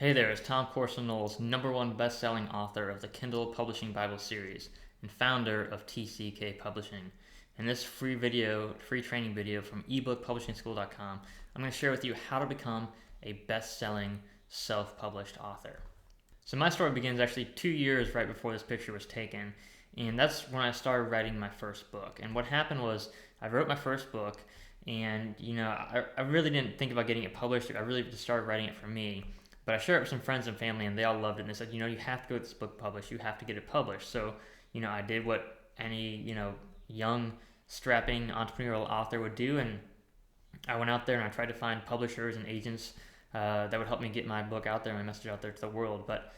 Hey there, it's Tom Corson-Knowles, #1 best-selling author of the Kindle Publishing Bible series and founder of TCK Publishing. In this free training video from ebookpublishingschool.com, I'm going to share with you how to become a best-selling self-published author. So my story begins actually 2 years right before this picture was taken, and that's when I started writing my first book. And what happened was I wrote my first book, and I really didn't think about getting it published. I really just started writing it for me. But I shared it with some friends and family, and they all loved it. And they said, you have to go get this book published. You have to get it published. So, I did what any, young, strapping entrepreneurial author would do. And I went out there and I tried to find publishers and agents that would help me get my book out there, my message out there to the world. But,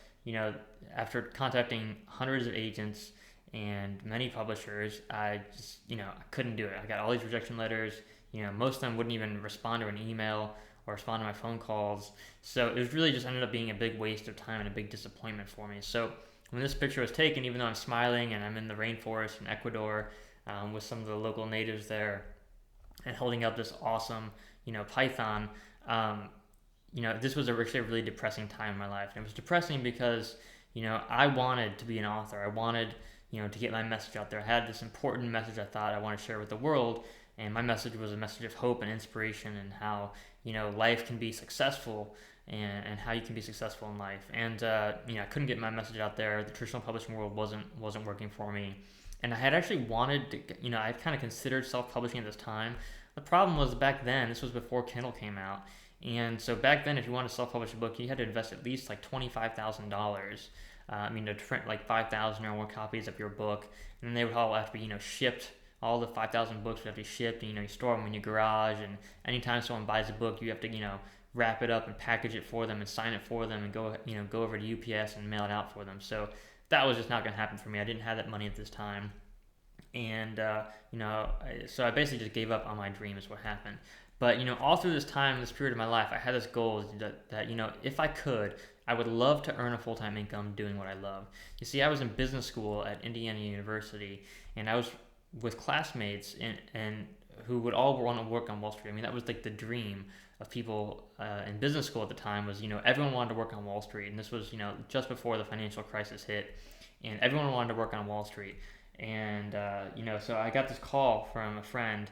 after contacting hundreds of agents and many publishers, I just, I couldn't do it. I got all these rejection letters. Most of them wouldn't even respond to an email or respond to my phone calls. So it was really just ended up being a big waste of time and a big disappointment for me. So when this picture was taken, even though I'm smiling and I'm in the rainforest in Ecuador with some of the local natives there and holding up this awesome, python, this was actually a really depressing time in my life. And it was depressing because, I wanted to be an author. I wanted, to get my message out there. I had this important message I thought I wanted to share with the world. And my message was a message of hope and inspiration and how, life can be successful and how you can be successful in life. And, I couldn't get my message out there. The traditional publishing world wasn't working for me. And I had actually wanted to, I kind of considered self-publishing at this time. The problem was back then, this was before Kindle came out. And so back then, if you wanted to self-publish a book, you had to invest at least like $25,000. To print like 5,000 or more copies of your book. And then they would all have to be, shipped. All the 5,000 books would have to be shipped, and, you store them in your garage, and anytime someone buys a book, you have to, wrap it up and package it for them and sign it for them and go over to UPS and mail it out for them. So that was just not going to happen for me. I didn't have that money at this time. And, so I basically just gave up on my dream is what happened. But, all through this time, this period of my life, I had this goal that if I could, I would love to earn a full-time income doing what I love. You see, I was in business school at Indiana University, and I was with classmates and who would all want to work on Wall Street. I mean, that was like the dream of people in business school at the time was, everyone wanted to work on Wall Street. And this was, just before the financial crisis hit, and everyone wanted to work on Wall Street. And, so I got this call from a friend.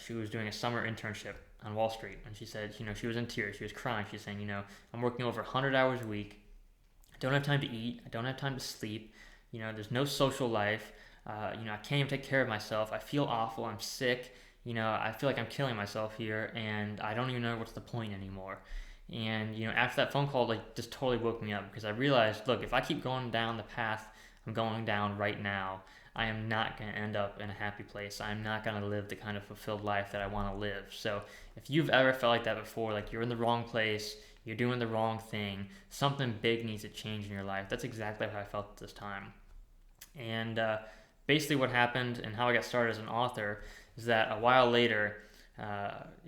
She was doing a summer internship on Wall Street. And she said, she was in tears. She was crying. She's saying, I'm working over 100 hours a week. I don't have time to eat. I don't have time to sleep. There's no social life. I can't even take care of myself. I feel awful. I'm sick. I feel like I'm killing myself here, and I don't even know what's the point anymore. And, after that phone call, just totally woke me up because I realized, look, if I keep going down the path I'm going down right now, I am not going to end up in a happy place. I'm not going to live the kind of fulfilled life that I want to live. So if you've ever felt like that before, like you're in the wrong place, you're doing the wrong thing, something big needs to change in your life. That's exactly how I felt at this time. And, basically what happened and how I got started as an author is that a while later,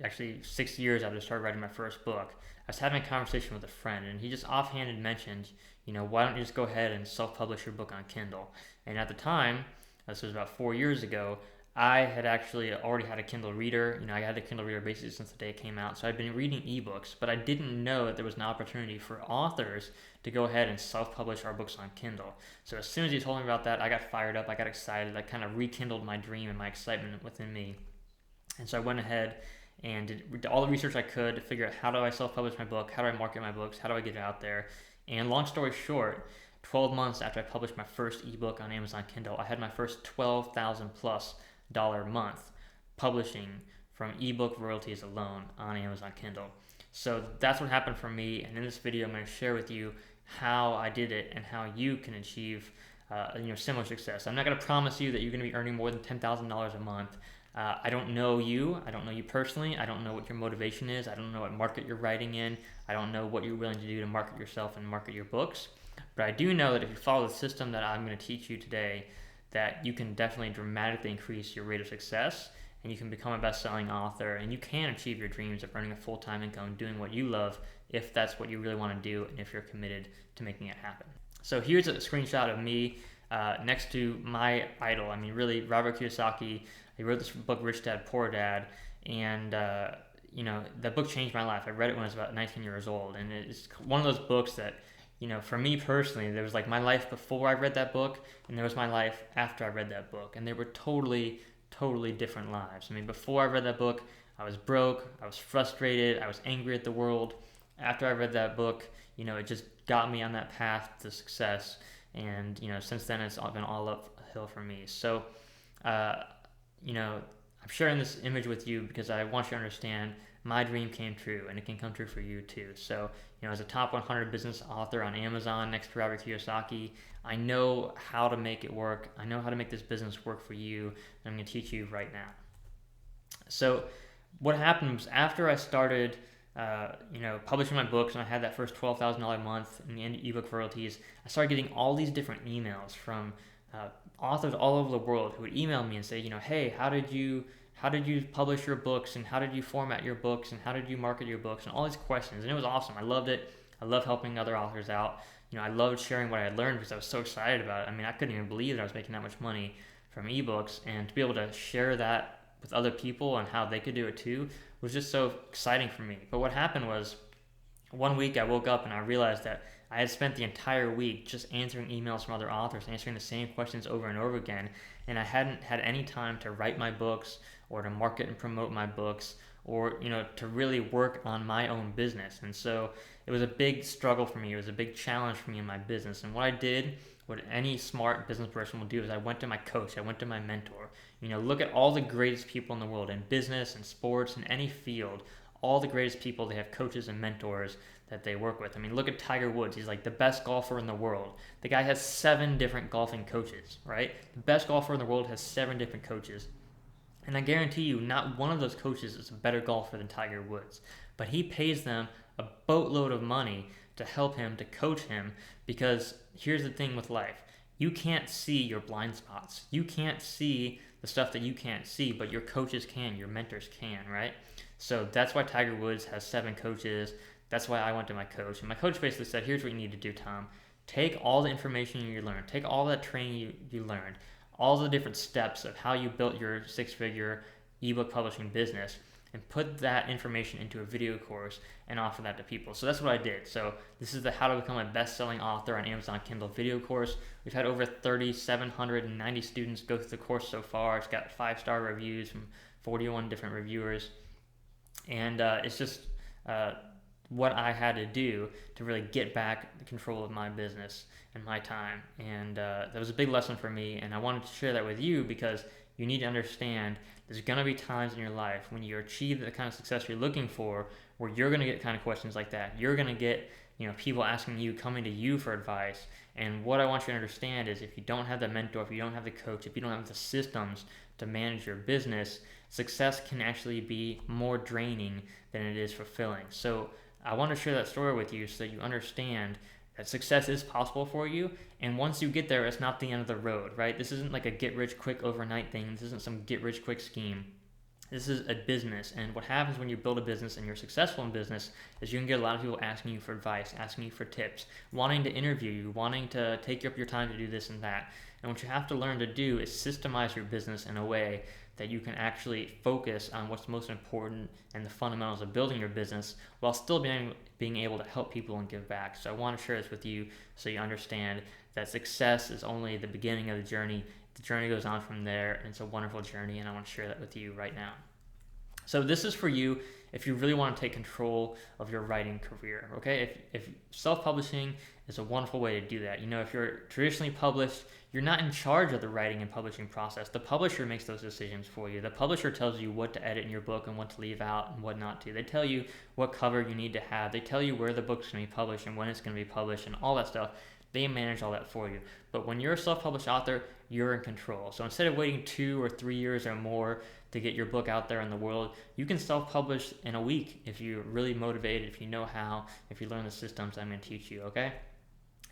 actually 6 years after I started writing my first book, I was having a conversation with a friend, and he just offhanded mentioned, why don't you just go ahead and self-publish your book on Kindle? And at the time, this was about 4 years ago, I had actually already had a Kindle reader. I had a Kindle reader basically since the day it came out. So I'd been reading ebooks, but I didn't know that there was an opportunity for authors to go ahead and self-publish our books on Kindle. So as soon as he told me about that, I got fired up. I got excited. I kind of rekindled my dream and my excitement within me. And so I went ahead and did all the research I could to figure out how do I self-publish my book? How do I market my books? How do I get it out there? And long story short, 12 months after I published my first ebook on Amazon Kindle, I had my first $12,000 plus month publishing from ebook royalties alone on Amazon Kindle. So that's what happened for me, and in this video I'm going to share with you how I did it and how you can achieve similar success. I'm not going to promise you that you're going to be earning more than $10,000 a month. I don't know you. I don't know you personally. I don't know what your motivation is. I don't know what market you're writing in. I don't know what you're willing to do to market yourself and market your books. But I do know that if you follow the system that I'm going to teach you today, that you can definitely dramatically increase your rate of success, and you can become a best-selling author, and you can achieve your dreams of earning a full-time income doing what you love if that's what you really want to do and if you're committed to making it happen. So here's a screenshot of me next to my idol. I mean, really, Robert Kiyosaki. He wrote this book, Rich Dad, Poor Dad, and that book changed my life. I read it when I was about 19 years old, and it's one of those books that, for me personally, there was like my life before I read that book, and there was my life after I read that book, and they were totally, totally different lives. I mean, before I read that book, I was broke, I was frustrated, I was angry at the world. After I read that book, it just got me on that path to success, and since then it's been all uphill for me. So, I'm sharing this image with you because I want you to understand my dream came true, and it can come true for you too. So, as a top 100 business author on Amazon next to Robert Kiyosaki, I know how to make it work. I know how to make this business work for you, and I'm going to teach you right now. So, what happened was after I started, publishing my books, and I had that first $12,000 month in the ebook royalties, I started getting all these different emails from authors all over the world who would email me and say, hey, how did you publish your books, and how did you format your books, and how did you market your books, and all these questions. And it was awesome. I loved it. I love helping other authors out. I loved sharing what I had learned because I was so excited about it. I mean, I couldn't even believe that I was making that much money from ebooks, and to be able to share that with other people and how they could do it too was just so exciting for me. But what happened was, one week I woke up and I realized that I had spent the entire week just answering emails from other authors, answering the same questions over and over again, and I hadn't had any time to write my books or to market and promote my books, or to really work on my own business. And so it was a big struggle for me. It was a big challenge for me in my business. And what I did, what any smart business person will do, is I went to my coach, I went to my mentor. Look at all the greatest people in the world, in business and sports and any field. All the greatest people, they have coaches and mentors that they work with. I mean, look at Tiger Woods. He's like the best golfer in the world. The guy has 7 different golfing coaches, right? The best golfer in the world has 7 different coaches. And I guarantee you, not one of those coaches is a better golfer than Tiger Woods. But he pays them a boatload of money to help him, to coach him, because here's the thing with life. You can't see your blind spots. You can't see the stuff that you can't see, but your coaches can, your mentors can, right? So that's why Tiger Woods has 7 coaches. That's why I went to my coach. And my coach basically said, here's what you need to do, Tom. Take all the information you learned. Take all that training you learned. All the different steps of how you built your 6-figure ebook publishing business, and put that information into a video course and offer that to people. So that's what I did. So this is the How to Become a Best-Selling Author on Amazon Kindle video course. We've had over 3,790 students go through the course so far. It's got 5-star reviews from 41 different reviewers. And it's just what I had to do to really get back the control of my business and my time. And that was a big lesson for me, and I wanted to share that with you because you need to understand there's going to be times in your life when you achieve the kind of success you're looking for where you're going to get kind of questions like that. You're going to get people asking you, coming to you for advice. And what I want you to understand is, if you don't have the mentor, if you don't have the coach, if you don't have the systems to manage your business, success can actually be more draining than it is fulfilling. So I want to share that story with you so that you understand that success is possible for you. And once you get there, it's not the end of the road, right? This isn't like a get-rich-quick overnight thing. This isn't some get-rich-quick scheme. This is a business. And what happens when you build a business and you're successful in business is you can get a lot of people asking you for advice, asking you for tips, wanting to interview you, wanting to take up your time to do this and that. And what you have to learn to do is systemize your business in a way that you can actually focus on what's most important and the fundamentals of building your business while still being able to help people and give back. So I want to share this with you so you understand that success is only the beginning of the journey. The journey goes on from there, and it's a wonderful journey, and I want to share that with you right now. So this is for you if you really want to take control of your writing career, okay? If self-publishing is a wonderful way to do that. If you're traditionally published, you're not in charge of the writing and publishing process. The publisher makes those decisions for you. The publisher tells you what to edit in your book and what to leave out and what not to. They tell you what cover you need to have. They tell you where the book's going to be published and when it's going to be published and all that stuff. They manage all that for you. But when you're a self-published author, you're in control. So instead of waiting 2 or 3 years or more to get your book out there in the world, you can self-publish in a week if you're really motivated, if you know how, if you learn the systems I'm going to teach you, okay?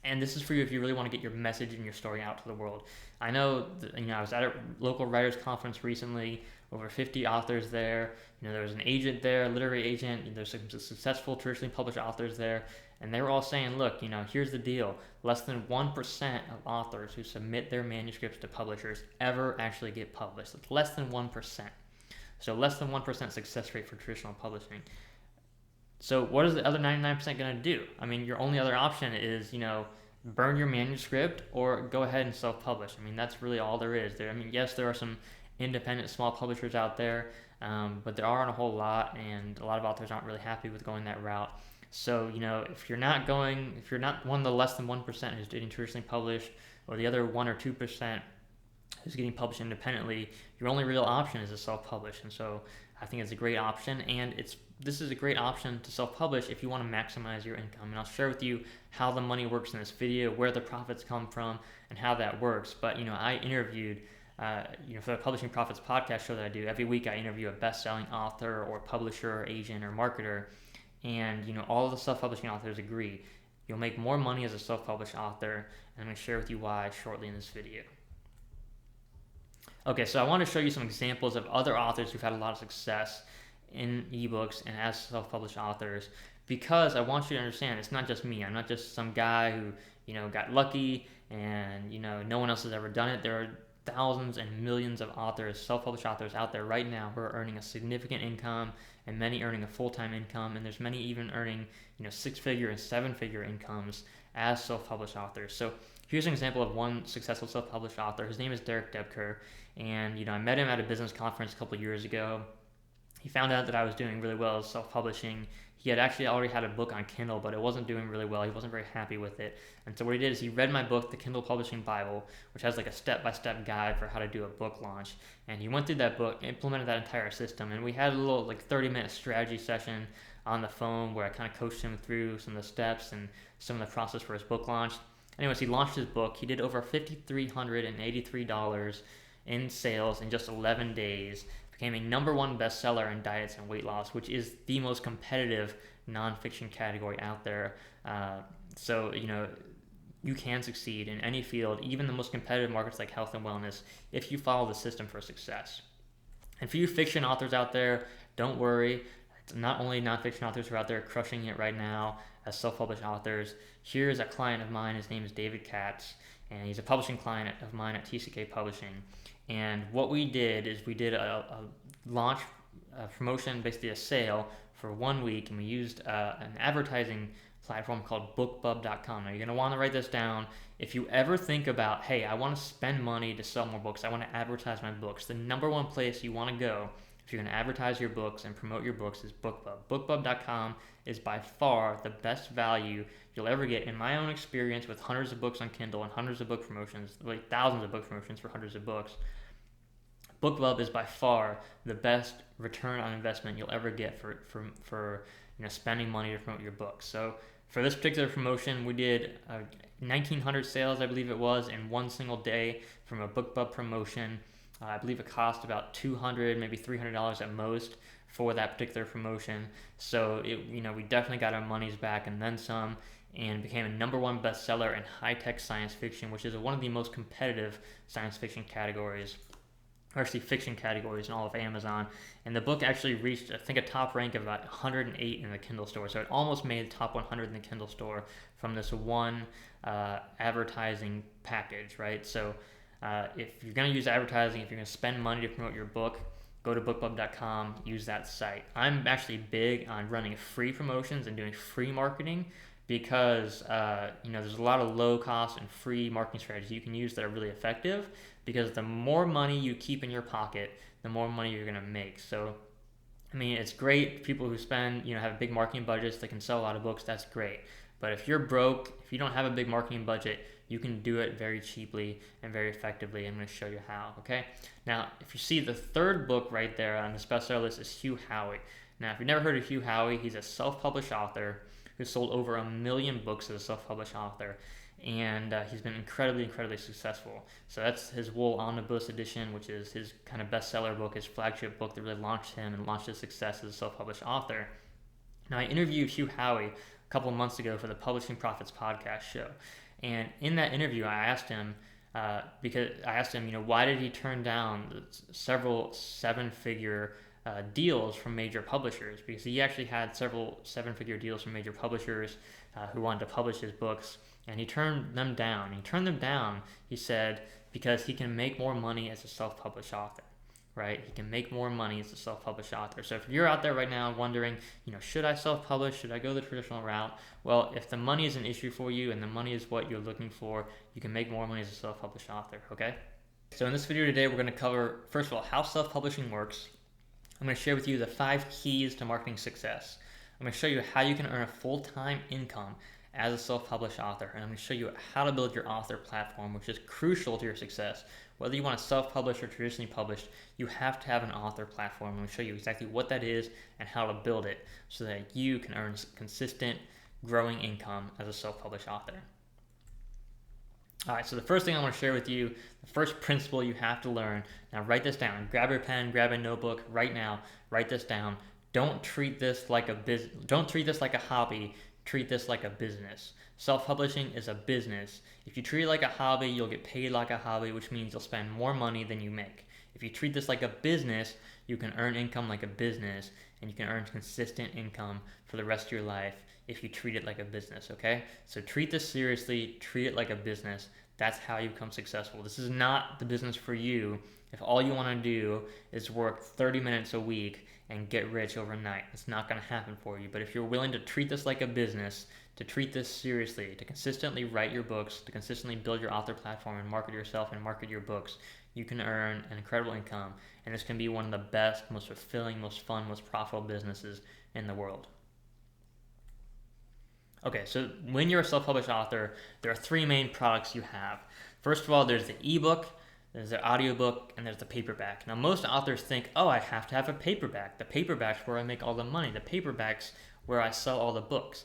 And this is for you if you really want to get your message and your story out to the world. I know that, I was at a local writers conference recently, over 50 authors there. There was an agent there, a literary agent. There's some successful traditionally published authors there. And they were all saying, look, here's the deal. Less than 1% of authors who submit their manuscripts to publishers ever actually get published. It's less than 1%. So less than 1% success rate for traditional publishing. So what is the other 99% going to do? I mean, your only other option is, burn your manuscript or go ahead and self-publish. I mean, that's really all there is. I mean, yes, there are some independent small publishers out there, but there aren't a whole lot, and a lot of authors aren't really happy with going that route. So, if you're not one of the less than 1% who's getting traditionally published, or the other 1 or 2% who's getting published independently, your only real option is to self-publish. And so I think it's a great option, and this is a great option to self-publish if you want to maximize your income. And I'll share with you how the money works in this video, where the profits come from, and how that works. But I interviewed, for the Publishing Profits podcast show that I do every week, I interview a best-selling author or publisher or agent or marketer, and all of the self-publishing authors agree you'll make more money as a self-published author, and I'm going to share with you why shortly in this video. Okay, so I want to show you some examples of other authors who've had a lot of success in ebooks and as self-published authors, because I want you to understand it's not just me. I'm not just some guy who got lucky and no one else has ever done it. There are thousands and millions of authors, self-published authors out there right now who are earning a significant income, and many earning a full-time income, and there's many even earning 6-figure and 7-figure incomes as self-published authors. So here's an example of one successful self-published author. His name is Derek Debker, and I met him at a business conference a couple years ago. He found out that I was doing really well as self-publishing. He had actually already had a book on Kindle, but it wasn't doing really well. He wasn't very happy with it. And so what he did is he read my book, The Kindle Publishing Bible, which has like a step-by-step guide for how to do a book launch. And he went through that book, implemented that entire system, and we had a little 30-minute strategy session on the phone where I kind of coached him through some of the steps and some of the process for his book launch. Anyways, he launched his book. He did over $5,383 in sales in just 11 days. Became a #1 bestseller in diets and weight loss, which is the most competitive nonfiction category out there. So you can succeed in any field, even the most competitive markets like health and wellness, if you follow the system for success. And for you fiction authors out there, don't worry. It's not only nonfiction authors who are out there crushing it right now as self-published authors. Here's a client of mine. His name is David Katz, and he's a publishing client of mine at TCK Publishing. And what we did is we did a launch promotion, basically a sale for 1 week, and we used an advertising platform called Bookbub.com. Now you're going to want to write this down. If you ever think about, hey, I want to spend money to sell more books, I want to advertise my books, the #1 place you want to go if you're going to advertise your books and promote your books is Bookbub. Bookbub.com is by far the best value you'll ever get in my own experience with hundreds of books on Kindle and hundreds of book promotions, like thousands of book promotions for hundreds of books. Bookbub is by far the best return on investment you'll ever get for spending money to promote your book. So for this particular promotion, we did 1,900 sales, I believe it was, in one single day from a Bookbub promotion. I believe it cost about $200, maybe $300 at most for that particular promotion. So we definitely got our money's back and then some, and became a #1 bestseller in high-tech science fiction, which is one of the most competitive science fiction categories, or actually fiction categories in all of Amazon. And the book actually reached, I think, a top rank of about 108 in the Kindle store. So it almost made the top 100 in the Kindle store from this one advertising package, right? So if you're going to use advertising, if you're going to spend money to promote your book, go to bookbub.com, use that site. I'm actually big on running free promotions and doing free marketing because there's a lot of low cost and free marketing strategies you can use that are really effective, because the more money you keep in your pocket, the more money you're going to make. So I mean, it's great people who spend, have big marketing budgets that can sell a lot of books. That's great. But if you're broke, if you don't have a big marketing budget, you can do it very cheaply and very effectively. I'm going to show you how, okay? Now, if you see the third book right there on this bestseller list is Hugh Howey. Now, if you've never heard of Hugh Howey, he's a self-published author who sold over 1 million books as a self-published author. And he's been incredibly successful. So that's his Wool Omnibus Edition, which is his kind of bestseller book, his flagship book that really launched him and launched his success as a self-published author. Now, I interviewed Hugh Howey a couple of months ago for the Publishing Profits podcast show. And in that interview, I asked him, why did he turn down several 7-figure deals from major publishers? Because he actually had several 7-figure deals from major publishers who wanted to publish his books, and he turned them down. He said, because he can make more money as a self-published author, right? He can make more money as a self-published author. So if you're out there right now wondering, should I self-publish? Should I go the traditional route? Well, if the money is an issue for you and the money is what you're looking for, you can make more money as a self-published author, okay? So in this video today, we're going to cover, first of all, how self-publishing works. I'm going to share with you the 5 keys to marketing success. I'm going to show you how you can earn a full-time income as a self-published author, and I'm going to show you how to build your author platform, which is crucial to your success. Whether you want to self-publish or traditionally published, you have to have an author platform. I'm going to show you exactly what that is and how to build it so that you can earn consistent, growing income as a self-published author. All right, so the first thing I want to share with you, the first principle you have to learn. Now write this down. Grab your pen, grab a notebook right now. Write this down. Don't treat this like a Don't treat this like a hobby. Treat this like a business. Self-publishing is a business. If you treat it like a hobby, you'll get paid like a hobby, which means you'll spend more money than you make. If you treat this like a business, you can earn income like a business, and you can earn consistent income for the rest of your life if you treat it like a business, okay? So treat this seriously, treat it like a business. That's how you become successful. This is not the business for you if all you want to do is work 30 minutes a week and get rich overnight. It's not going to happen for you. But if you're willing to treat this like a business, to treat this seriously, to consistently write your books, to consistently build your author platform and market yourself and market your books, you can earn an incredible income. And this can be one of the best, most fulfilling, most fun, most profitable businesses in the world. Okay, so when you're a self-published author, there are 3 main products you have. First of all, there's the ebook, there's the audiobook, and there's the paperback. Now, most authors think, oh, I have to have a paperback. The paperback's where I make all the money. The paperback's where I sell all the books.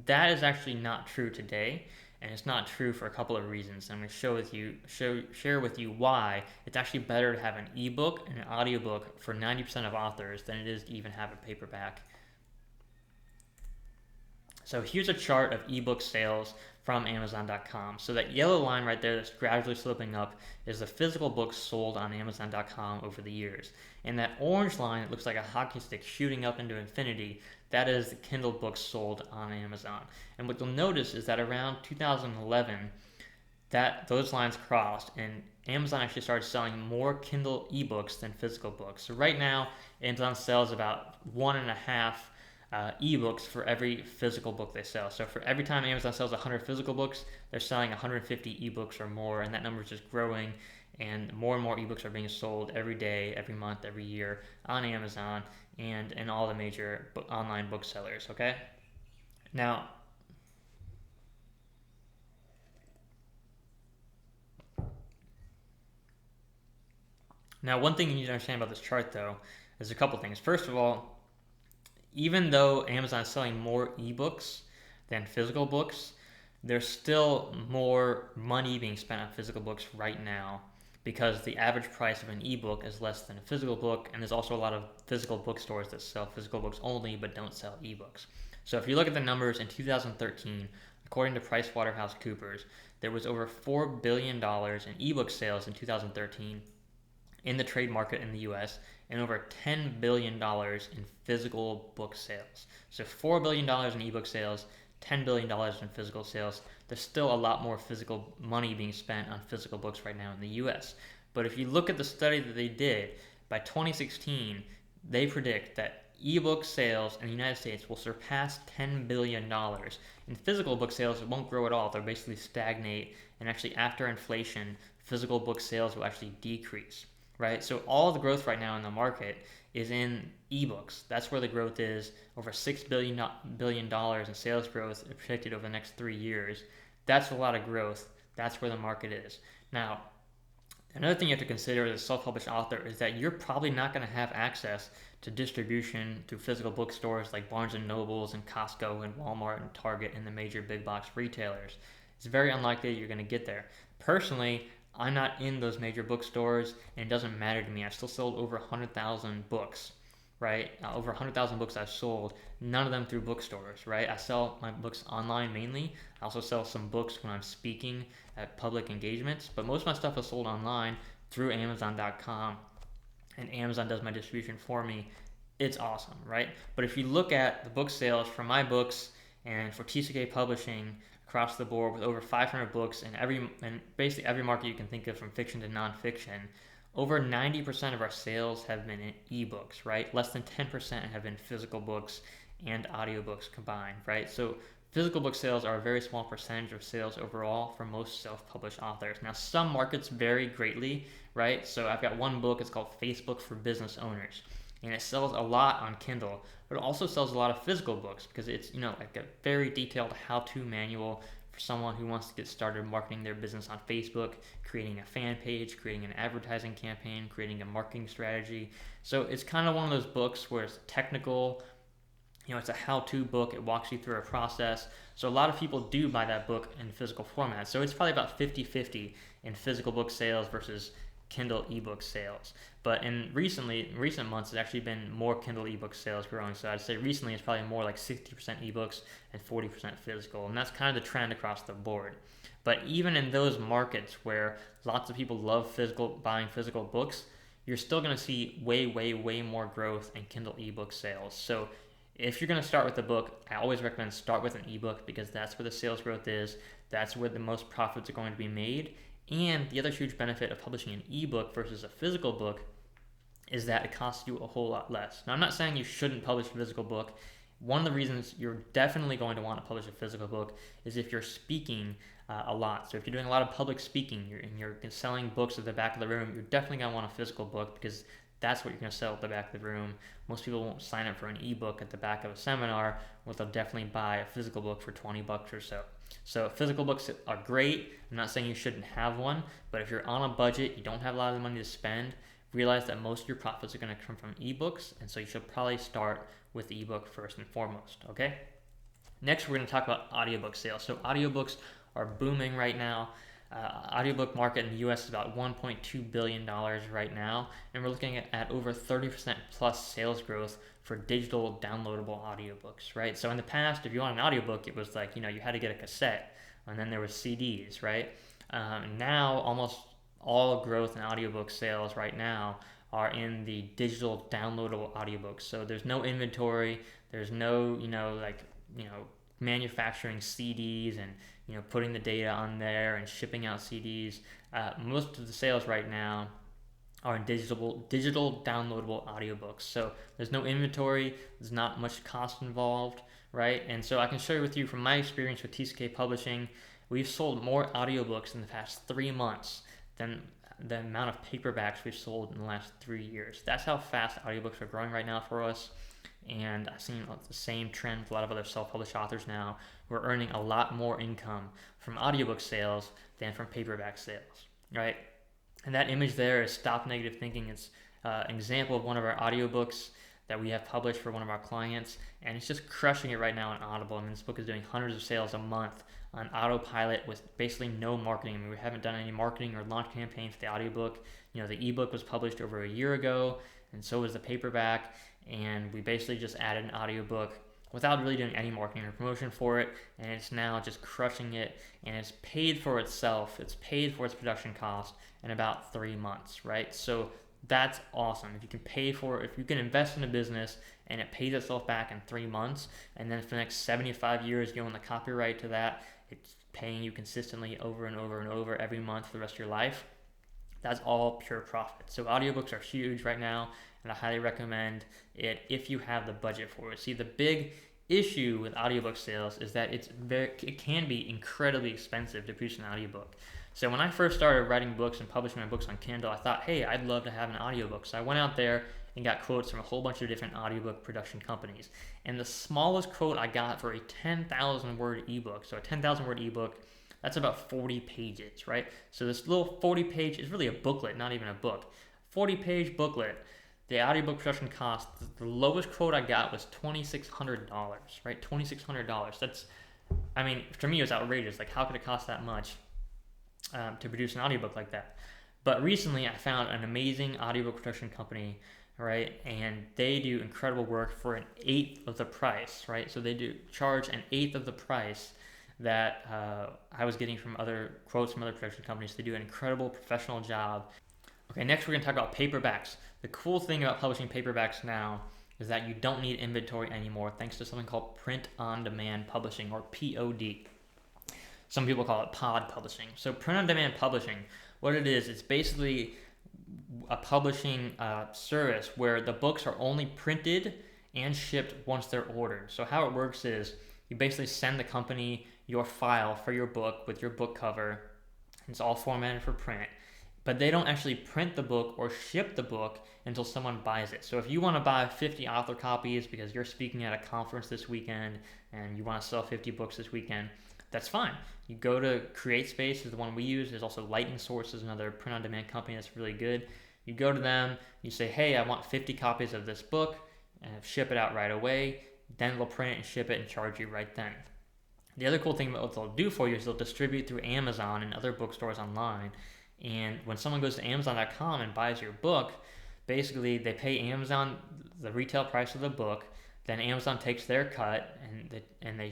That is actually not true today, and it's not true for a couple of reasons. I'm going to share with you why it's actually better to have an ebook and an audiobook for 90% of authors than it is to even have a paperback. So here's a chart of ebook sales from Amazon.com. So that yellow line right there that's gradually sloping up is the physical books sold on Amazon.com over the years. And that orange line, it looks like a hockey stick shooting up into infinity, that is the Kindle books sold on Amazon. And what you'll notice is that around 2011, those lines crossed, and Amazon actually started selling more Kindle ebooks than physical books. So right now, Amazon sells about 1.5 ebooks for every physical book they sell. So for every time Amazon sells 100 physical books, they're selling 150 ebooks or more, and that number is just growing, and more ebooks are being sold every day, every month, every year on Amazon and in all the major online booksellers, okay? Now, one thing you need to understand about this chart, though, is a couple things. First of all, even though Amazon is selling more ebooks than physical books, there's still more money being spent on physical books right now because the average price of an ebook is less than a physical book, and there's also a lot of physical bookstores that sell physical books only but don't sell ebooks. So if you look at the numbers in 2013, according to PricewaterhouseCoopers, there was over $4 billion in ebook sales in 2013 in the trade market in the US, and over $10 billion in physical book sales. So $4 billion in ebook sales, $10 billion in physical sales. There's still a lot more physical money being spent on physical books right now in the US. But if you look at the study that they did, by 2016, they predict that ebook sales in the United States will surpass $10 billion. In physical book sales, it won't grow at all. They'll basically stagnate, and actually after inflation, physical book sales will actually decrease. Right? So all the growth right now in the market is in ebooks. That's where the growth is. Over $6 billion in sales growth predicted over the next 3 years. That's a lot of growth. That's where the market is. Now, another thing you have to consider as a self-published author is that you're probably not going to have access to distribution through physical bookstores like Barnes & Nobles and Costco and Walmart and Target and the major big box retailers. It's very unlikely you're going to get there. Personally, I'm not in those major bookstores, and it doesn't matter to me. I've still sold over 100,000 books, right? Over 100,000 books I've sold, none of them through bookstores, right? I sell my books online mainly. I also sell some books when I'm speaking at public engagements, but most of my stuff is sold online through Amazon.com, and Amazon does my distribution for me. It's awesome, right? But if you look at the book sales for my books and for TCK Publishing, across the board with over 500 books in basically every market you can think of, from fiction to nonfiction, over 90% of our sales have been in ebooks, right? Less than 10% have been physical books and audiobooks combined, right? So physical book sales are a very small percentage of sales overall for most self-published authors. Now, some markets vary greatly, right? So I've got one book, it's called Facebook for Business Owners, and it sells a lot on Kindle, but it also sells a lot of physical books because it's, like a very detailed how-to manual for someone who wants to get started marketing their business on Facebook, creating a fan page, creating an advertising campaign, creating a marketing strategy. So it's kind of one of those books where it's technical, it's a how-to book. It walks you through a process. So a lot of people do buy that book in physical format. So it's probably about 50-50 in physical book sales versus Kindle ebook sales. But in recent months, it's actually been more Kindle ebook sales growing. So I'd say recently it's probably more like 60% ebooks and 40% physical. And that's kind of the trend across the board. But even in those markets where lots of people love buying physical books, you're still going to see way, way, way more growth in Kindle ebook sales. So if you're going to start with a book, I always recommend start with an ebook because that's where the sales growth is. That's where the most profits are going to be made. And the other huge benefit of publishing an ebook versus a physical book is that it costs you a whole lot less. Now, I'm not saying you shouldn't publish a physical book. One of the reasons you're definitely going to want to publish a physical book is if you're speaking a lot. So if you're doing a lot of public speaking and you're selling books at the back of the room, you're definitely going to want a physical book because that's what you're going to sell at the back of the room. Most people won't sign up for an ebook at the back of a seminar, but they'll definitely buy a physical book for $20 or so. So physical books are great. I'm not saying you shouldn't have one, but if you're on a budget, you don't have a lot of money to spend, realize that most of your profits are going to come from ebooks, and so you should probably start with the ebook first and foremost, okay? Next, we're going to talk about audiobook sales. So audiobooks are booming right now. Audiobook market in the US is about $1.2 billion right now, and we're looking at over 30% plus sales growth for digital downloadable audiobooks, right? So in the past, if you want an audiobook, it was like, you had to get a cassette, and then there was CDs, right? Now, almost all growth in audiobook sales right now are in the digital downloadable audiobooks. So there's no inventory, there's no, manufacturing CDs and putting the data on there and shipping out CDs. Most of the sales right now are in digital downloadable audiobooks. So there's no inventory, there's not much cost involved, right? And so I can share with you from my experience with TCK Publishing, we've sold more audiobooks in the past 3 months than the amount of paperbacks we've sold in the last 3 years. That's how fast audiobooks are growing right now for us. And I've seen the same trend with a lot of other self-published authors now. We're earning a lot more income from audiobook sales than from paperback sales, right? And that image there is Stop Negative Thinking. It's an example of one of our audiobooks that we have published for one of our clients, and it's just crushing it right now on Audible. I mean, this book is doing hundreds of sales a month on autopilot with basically no marketing. I mean, we haven't done any marketing or launch campaign for the audiobook. The ebook was published over a year ago, and so was the paperback, and we basically just added an audiobook without really doing any marketing or promotion for it, and it's now just crushing it, and it's paid for itself. It's paid for its production cost in about 3 months, right? So that's awesome. If you can invest in a business and it pays itself back in 3 months, and then for the next 75 years you own the copyright to that, it's paying you consistently over and over and over every month for the rest of your life, that's all pure profit. So audiobooks are huge right now, and I highly recommend it if you have the budget for it. See, the big issue with audiobook sales is that it can be incredibly expensive to produce an audiobook. So when I first started writing books and publishing my books on Kindle, I thought, hey, I'd love to have an audiobook. So I went out there and got quotes from a whole bunch of different audiobook production companies. And the smallest quote I got for a 10,000 word ebook, so a 10,000 word ebook, that's about 40 pages, right? So this little 40 page is really a booklet, not even a book. 40 page booklet. The audiobook production cost, the lowest quote I got was $2,600, right? $2,600. That's, for me, it was outrageous. Like, how could it cost that much to produce an audiobook like that? But recently, I found an amazing audiobook production company, right? And they do incredible work for 1/8 of the price, right? So they do charge 1/8 of the price that I was getting from other quotes from other production companies. They do an incredible professional job. Okay, next we're going to talk about paperbacks. The cool thing about publishing paperbacks now is that you don't need inventory anymore thanks to something called print-on-demand publishing, or POD. Some people call it pod publishing. So print-on-demand publishing, what it is, it's basically a publishing service where the books are only printed and shipped once they're ordered. So how it works is you basically send the company your file for your book with your book cover. It's all formatted for print, but they don't actually print the book or ship the book until someone buys it. So if you want to buy 50 author copies because you're speaking at a conference this weekend and you want to sell 50 books this weekend, that's fine. You go to CreateSpace, is the one we use. There's also Lightning Source, is another print-on-demand company that's really good. You go to them, you say, hey, I want 50 copies of this book, and ship it out right away. Then they'll print it and ship it and charge you right then. The other cool thing about what they'll do for you is they'll distribute through Amazon and other bookstores online. And when someone goes to Amazon.com and buys your book, basically they pay Amazon the retail price of the book. Then Amazon takes their cut and they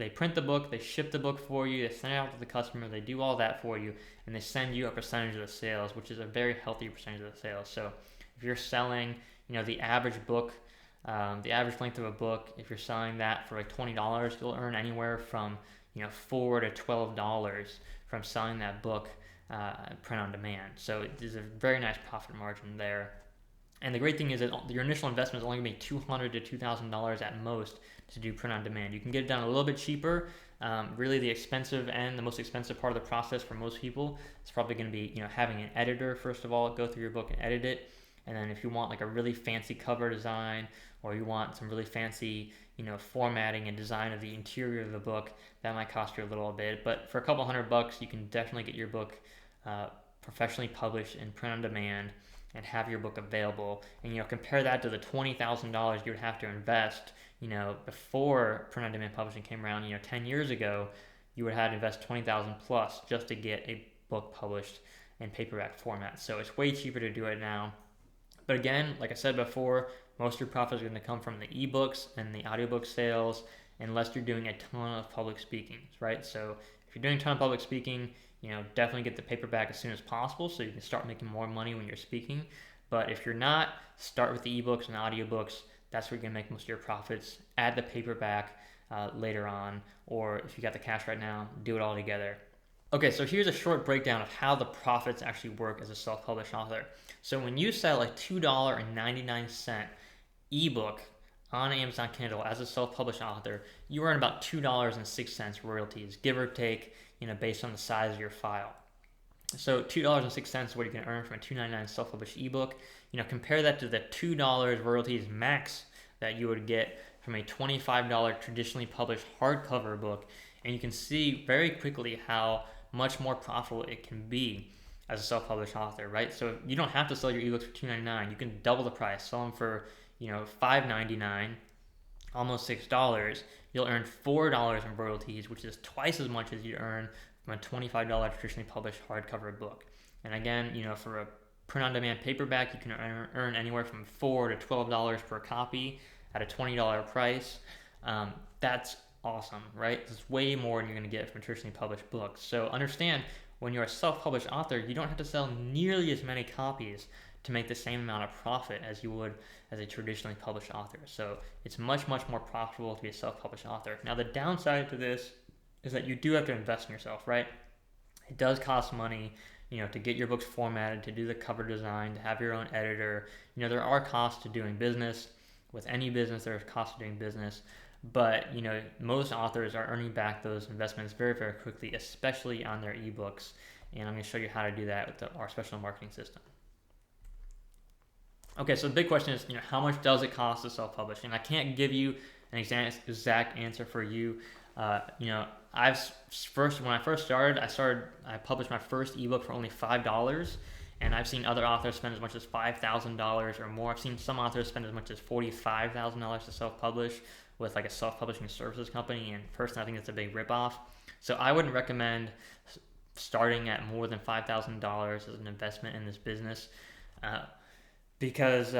print the book, they ship the book for you, they send it out to the customer, they do all that for you, and they send you a percentage of the sales, which is a very healthy percentage of the sales. So if you're selling, the average book, the average length of a book, if you're selling that for like $20, you'll earn anywhere from $4 to $12 from selling that book print on demand. So there's a very nice profit margin there. And the great thing is that your initial investment is only going to be $200 to $2,000 at most to do print on demand. You can get it done a little bit cheaper. Really, the expensive and the most expensive part of the process for most people is probably going to be having an editor first of all go through your book and edit it. And then if you want like a really fancy cover design, or you want some really fancy formatting and design of the interior of the book, that might cost you a little bit. But for a couple $100, you can definitely get your book professionally published in print on demand and have your book available. And compare that to the $20,000 you would have to invest before print on demand publishing came around 10 years ago. You would have to invest $20,000 plus just to get a book published in paperback format. So it's way cheaper to do it now. But again, like I said before, most of your profits are going to come from the ebooks and the audiobook sales, unless you're doing a ton of public speaking, right? So if you're doing a ton of public speaking, definitely get the paperback as soon as possible so you can start making more money when you're speaking. But if you're not, start with the ebooks and audiobooks. That's where you're going to make most of your profits. Add the paperback later on, or if you got the cash right now, do it all together. Okay, so here's a short breakdown of how the profits actually work as a self-published author. So when you sell a $2.99 ebook on Amazon Kindle as a self-published author, you earn about $2.06 royalties, give or take, based on the size of your file. So $2.06 is what you can earn from a $2.99 self-published ebook. Compare that to the $2 royalties max that you would get from a $25 traditionally published hardcover book, and you can see very quickly how much more profitable it can be as a self-published author, right? So you don't have to sell your ebooks for $2.99. You can double the price, sell them for $5.99, almost $6. You'll earn $4 in royalties, which is twice as much as you earn from a $25 traditionally published hardcover book. And again, for a print-on-demand paperback, you can earn anywhere from $4 to $12 per copy at a $20 price. That's awesome, right? It's way more than you're going to get from a traditionally published book. So understand, when you're a self-published author, you don't have to sell nearly as many copies to make the same amount of profit as you would as a traditionally published author. So it's much, much more profitable to be a self-published author. Now, the downside to this is that you do have to invest in yourself, right? It does cost money, to get your books formatted, to do the cover design, to have your own editor. There are costs to doing business. With any business, there's costs to doing business. But, most authors are earning back those investments very, very quickly, especially on their ebooks. And I'm going to show you how to do that with our special marketing system. Okay, so the big question is, how much does it cost to self-publish? And I can't give you an exact answer for you. When I first started, I published my first ebook for only $5, and I've seen other authors spend as much as $5,000 or more. I've seen some authors spend as much as $45,000 to self-publish with like a self-publishing services company, and personally, I think it's a big ripoff. So I wouldn't recommend starting at more than $5,000 as an investment in this business. Because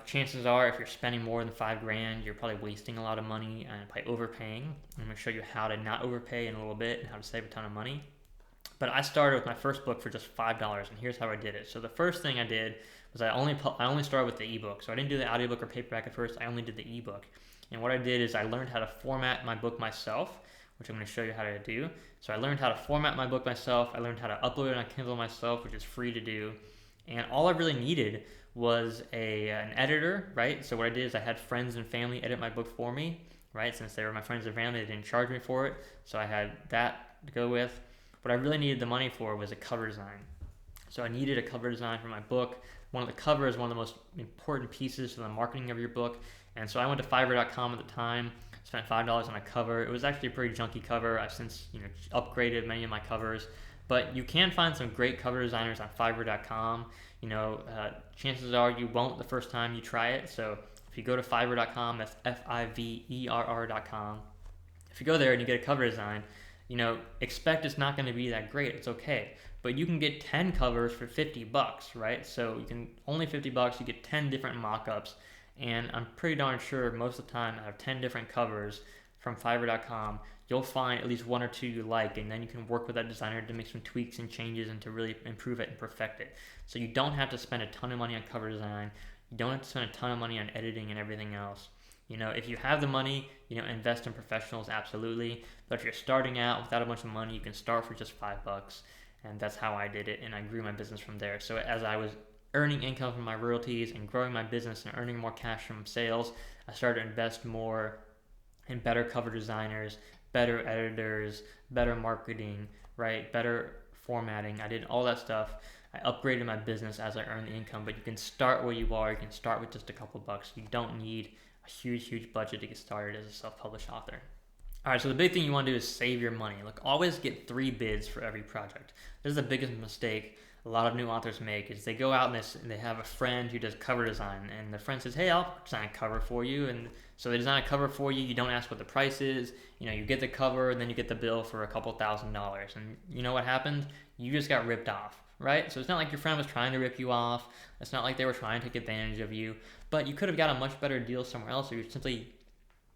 chances are, if you're spending more than $5,000, you're probably wasting a lot of money and probably overpaying. I'm going to show you how to not overpay in a little bit and how to save a ton of money. But I started with my first book for just $5, and here's how I did it. So the first thing I did was I only started with the ebook. So I didn't do the audiobook or paperback at first. I only did the ebook. And what I did is I learned how to format my book myself which I'm going to show you how to do. So I learned how to format my book myself. I learned how to upload it on Kindle myself, which is free to do. And all I really needed was an editor, right? So what I did is I had friends and family edit my book for me, right? Since they were my friends and family, they didn't charge me for it. So I had that to go with. What I really needed the money for was a cover design. So I needed a cover design for my book. One of the covers is one of the most important pieces for the marketing of your book. And so I went to Fiverr.com at the time, spent $5 on a cover. It was actually a pretty junky cover. I've since upgraded many of my covers. But you can find some great cover designers on Fiverr.com. Chances are you won't the first time you try it. So if you go to Fiverr.com, that's Fiverr.com. If you go there and you get a cover design, expect it's not going to be that great. It's okay. But you can get 10 covers for $50, right? So you can only $50, you get 10 different mock-ups. And I'm pretty darn sure most of the time out of 10 different covers from Fiverr.com, you'll find at least one or two you like, and then you can work with that designer to make some tweaks and changes and to really improve it and perfect it. So you don't have to spend a ton of money on cover design. You don't have to spend a ton of money on editing and everything else. If you have the money, invest in professionals, absolutely. But if you're starting out without a bunch of money, you can start for just $5. And that's how I did it, and I grew my business from there. So as I was earning income from my royalties and growing my business and earning more cash from sales, I started to invest more in better cover designers, better editors, better marketing, right? Better formatting. I did all that stuff. I upgraded my business as I earned the income, but you can start where you are. You can start with just a couple bucks. You don't need a huge budget to get started as a self-published author. All right, so the big thing you want to do is save your money. Always get 3 bids for every project. This is the biggest mistake a lot of new authors make is they go out and they have a friend who does cover design, and the friend says, hey, I'll design a cover for you. And so they design a cover for you. You don't ask what the price is. You get the cover, and then you get the bill for a couple $1,000s. And you know what happened? You just got ripped off, right? So it's not like your friend was trying to rip you off. It's not like they were trying to take advantage of you. But you could have got a much better deal somewhere else if you simply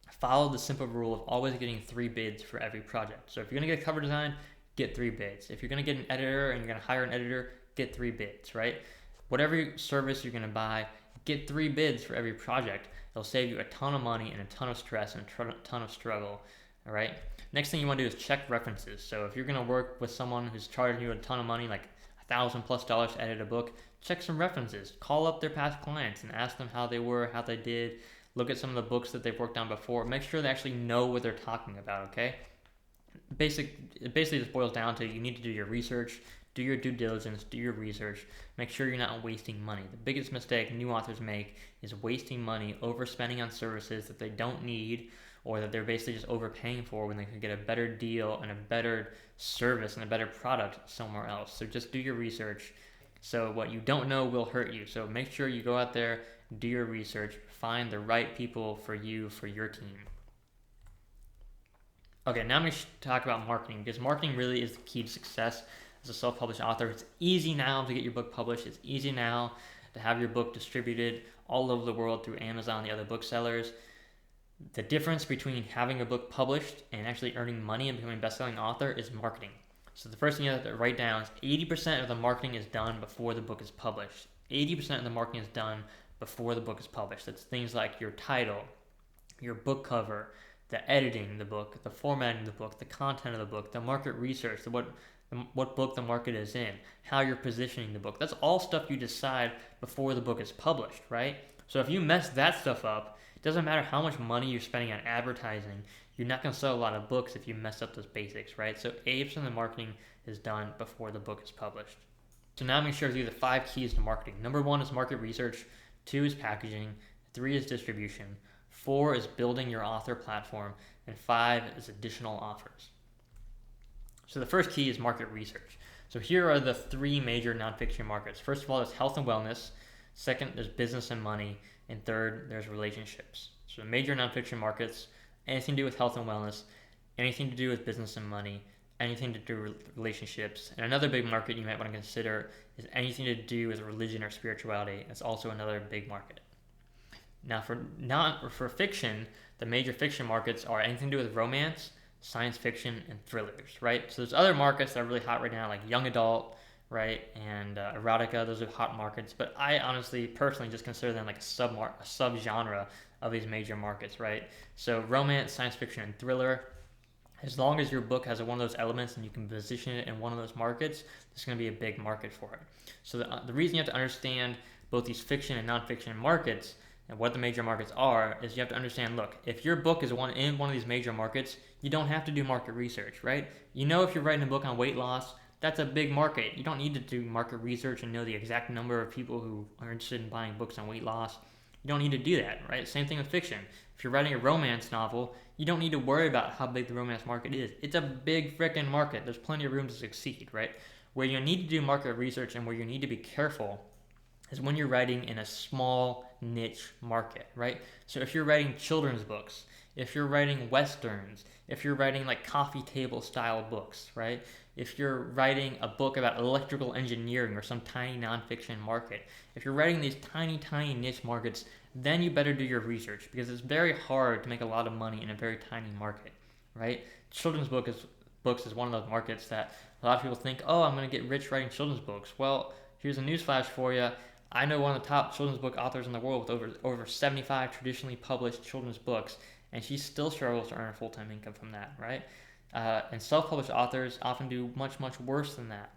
followed the simple rule of always getting 3 bids for every project. So if you're going to get a cover design, get 3 bids. If you're going to get an editor and you're going to hire an editor, get 3 bids, right? Whatever service you're going to buy, get 3 bids for every project. It'll save you a ton of money and a ton of stress and a ton of struggle, all right? Next thing you want to do is check references. So if you're going to work with someone who's charging you a ton of money, like $1,000+ to edit a book, check some references. Call up their past clients and ask them how they were, how they did. Look at some of the books that they've worked on before. Make sure they actually know what they're talking about, okay? It basically just boils down to you need to do your research, do your due diligence, do your research. Make sure you're not wasting money. The biggest mistake new authors make is wasting money, overspending on services that they don't need or that they're basically just overpaying for when they could get a better deal and a better service and a better product somewhere else. So just do your research. So what you don't know will hurt you. So make sure you go out there, do your research, find the right people for you, for your team. Okay, now I'm going to talk about marketing, because marketing really is the key to success as a self-published author. It's easy now to get your book published. It's easy now to have your book distributed all over the world through Amazon and the other booksellers. The difference between having a book published and actually earning money and becoming a best-selling author is marketing. So the first thing you have to write down is 80% of the marketing is done before the book is published. 80% of the marketing is done before the book is published. That's things like your title, your book cover, the editing of the book, the formatting of the book, the content of the book, the market research, what book the market is in, how you're positioning the book. That's all stuff you decide before the book is published, right? So if you mess that stuff up, it doesn't matter how much money you're spending on advertising, you're not going to sell a lot of books if you mess up those basics, right? So 80% of the marketing is done before the book is published. So now I'm going to share with you the 5 keys to marketing. Number 1 is market research. 2 is packaging. 3 is distribution. 4 is building your author platform. And 5 is additional offers. So the first key is market research. So here are the 3 major nonfiction markets. First of all, there's health and wellness. Second, there's business and money. And third, there's relationships. So the major nonfiction markets, anything to do with health and wellness, anything to do with business and money, anything to do with relationships. And another big market you might want to consider is anything to do with religion or spirituality. That's also another big market. Now for fiction, the major fiction markets are anything to do with romance, science fiction, and thrillers, right? So there's other markets that are really hot right now, like young adult, right, and erotica. Those are hot markets, but I honestly, personally, just consider them like a subgenre of these major markets, right? So romance, science fiction, and thriller. As long as your book has one of those elements and you can position it in one of those markets, there's going to be a big market for it. So the reason you have to understand both these fiction and nonfiction markets and what the major markets are is you have to understand, look, if your book is in one of these major markets, you don't have to do market research, right? You know, if you're writing a book on weight loss, that's a big market. You don't need to do market research and know the exact number of people who are interested in buying books on weight loss. You don't need to do that, right? Same thing with fiction. If you're writing a romance novel, you don't need to worry about how big the romance market is. It's a big freaking market. There's plenty of room to succeed, right? Where you need to do market research and where you need to be careful is when you're writing in a small niche market, right? So if you're writing children's books, if you're writing westerns, if you're writing like coffee table style books, right? If you're writing a book about electrical engineering or some tiny nonfiction market, if you're writing these tiny niche markets, then you better do your research because it's very hard to make a lot of money in a very tiny market, right? Children's books is one of those markets that a lot of people think, oh, I'm going to get rich writing children's books. Well, here's a newsflash for you. I know one of the top children's book authors in the world with over 75 traditionally published children's books, and she still struggles to earn a full-time income from that, right? And self-published authors often do much worse than that.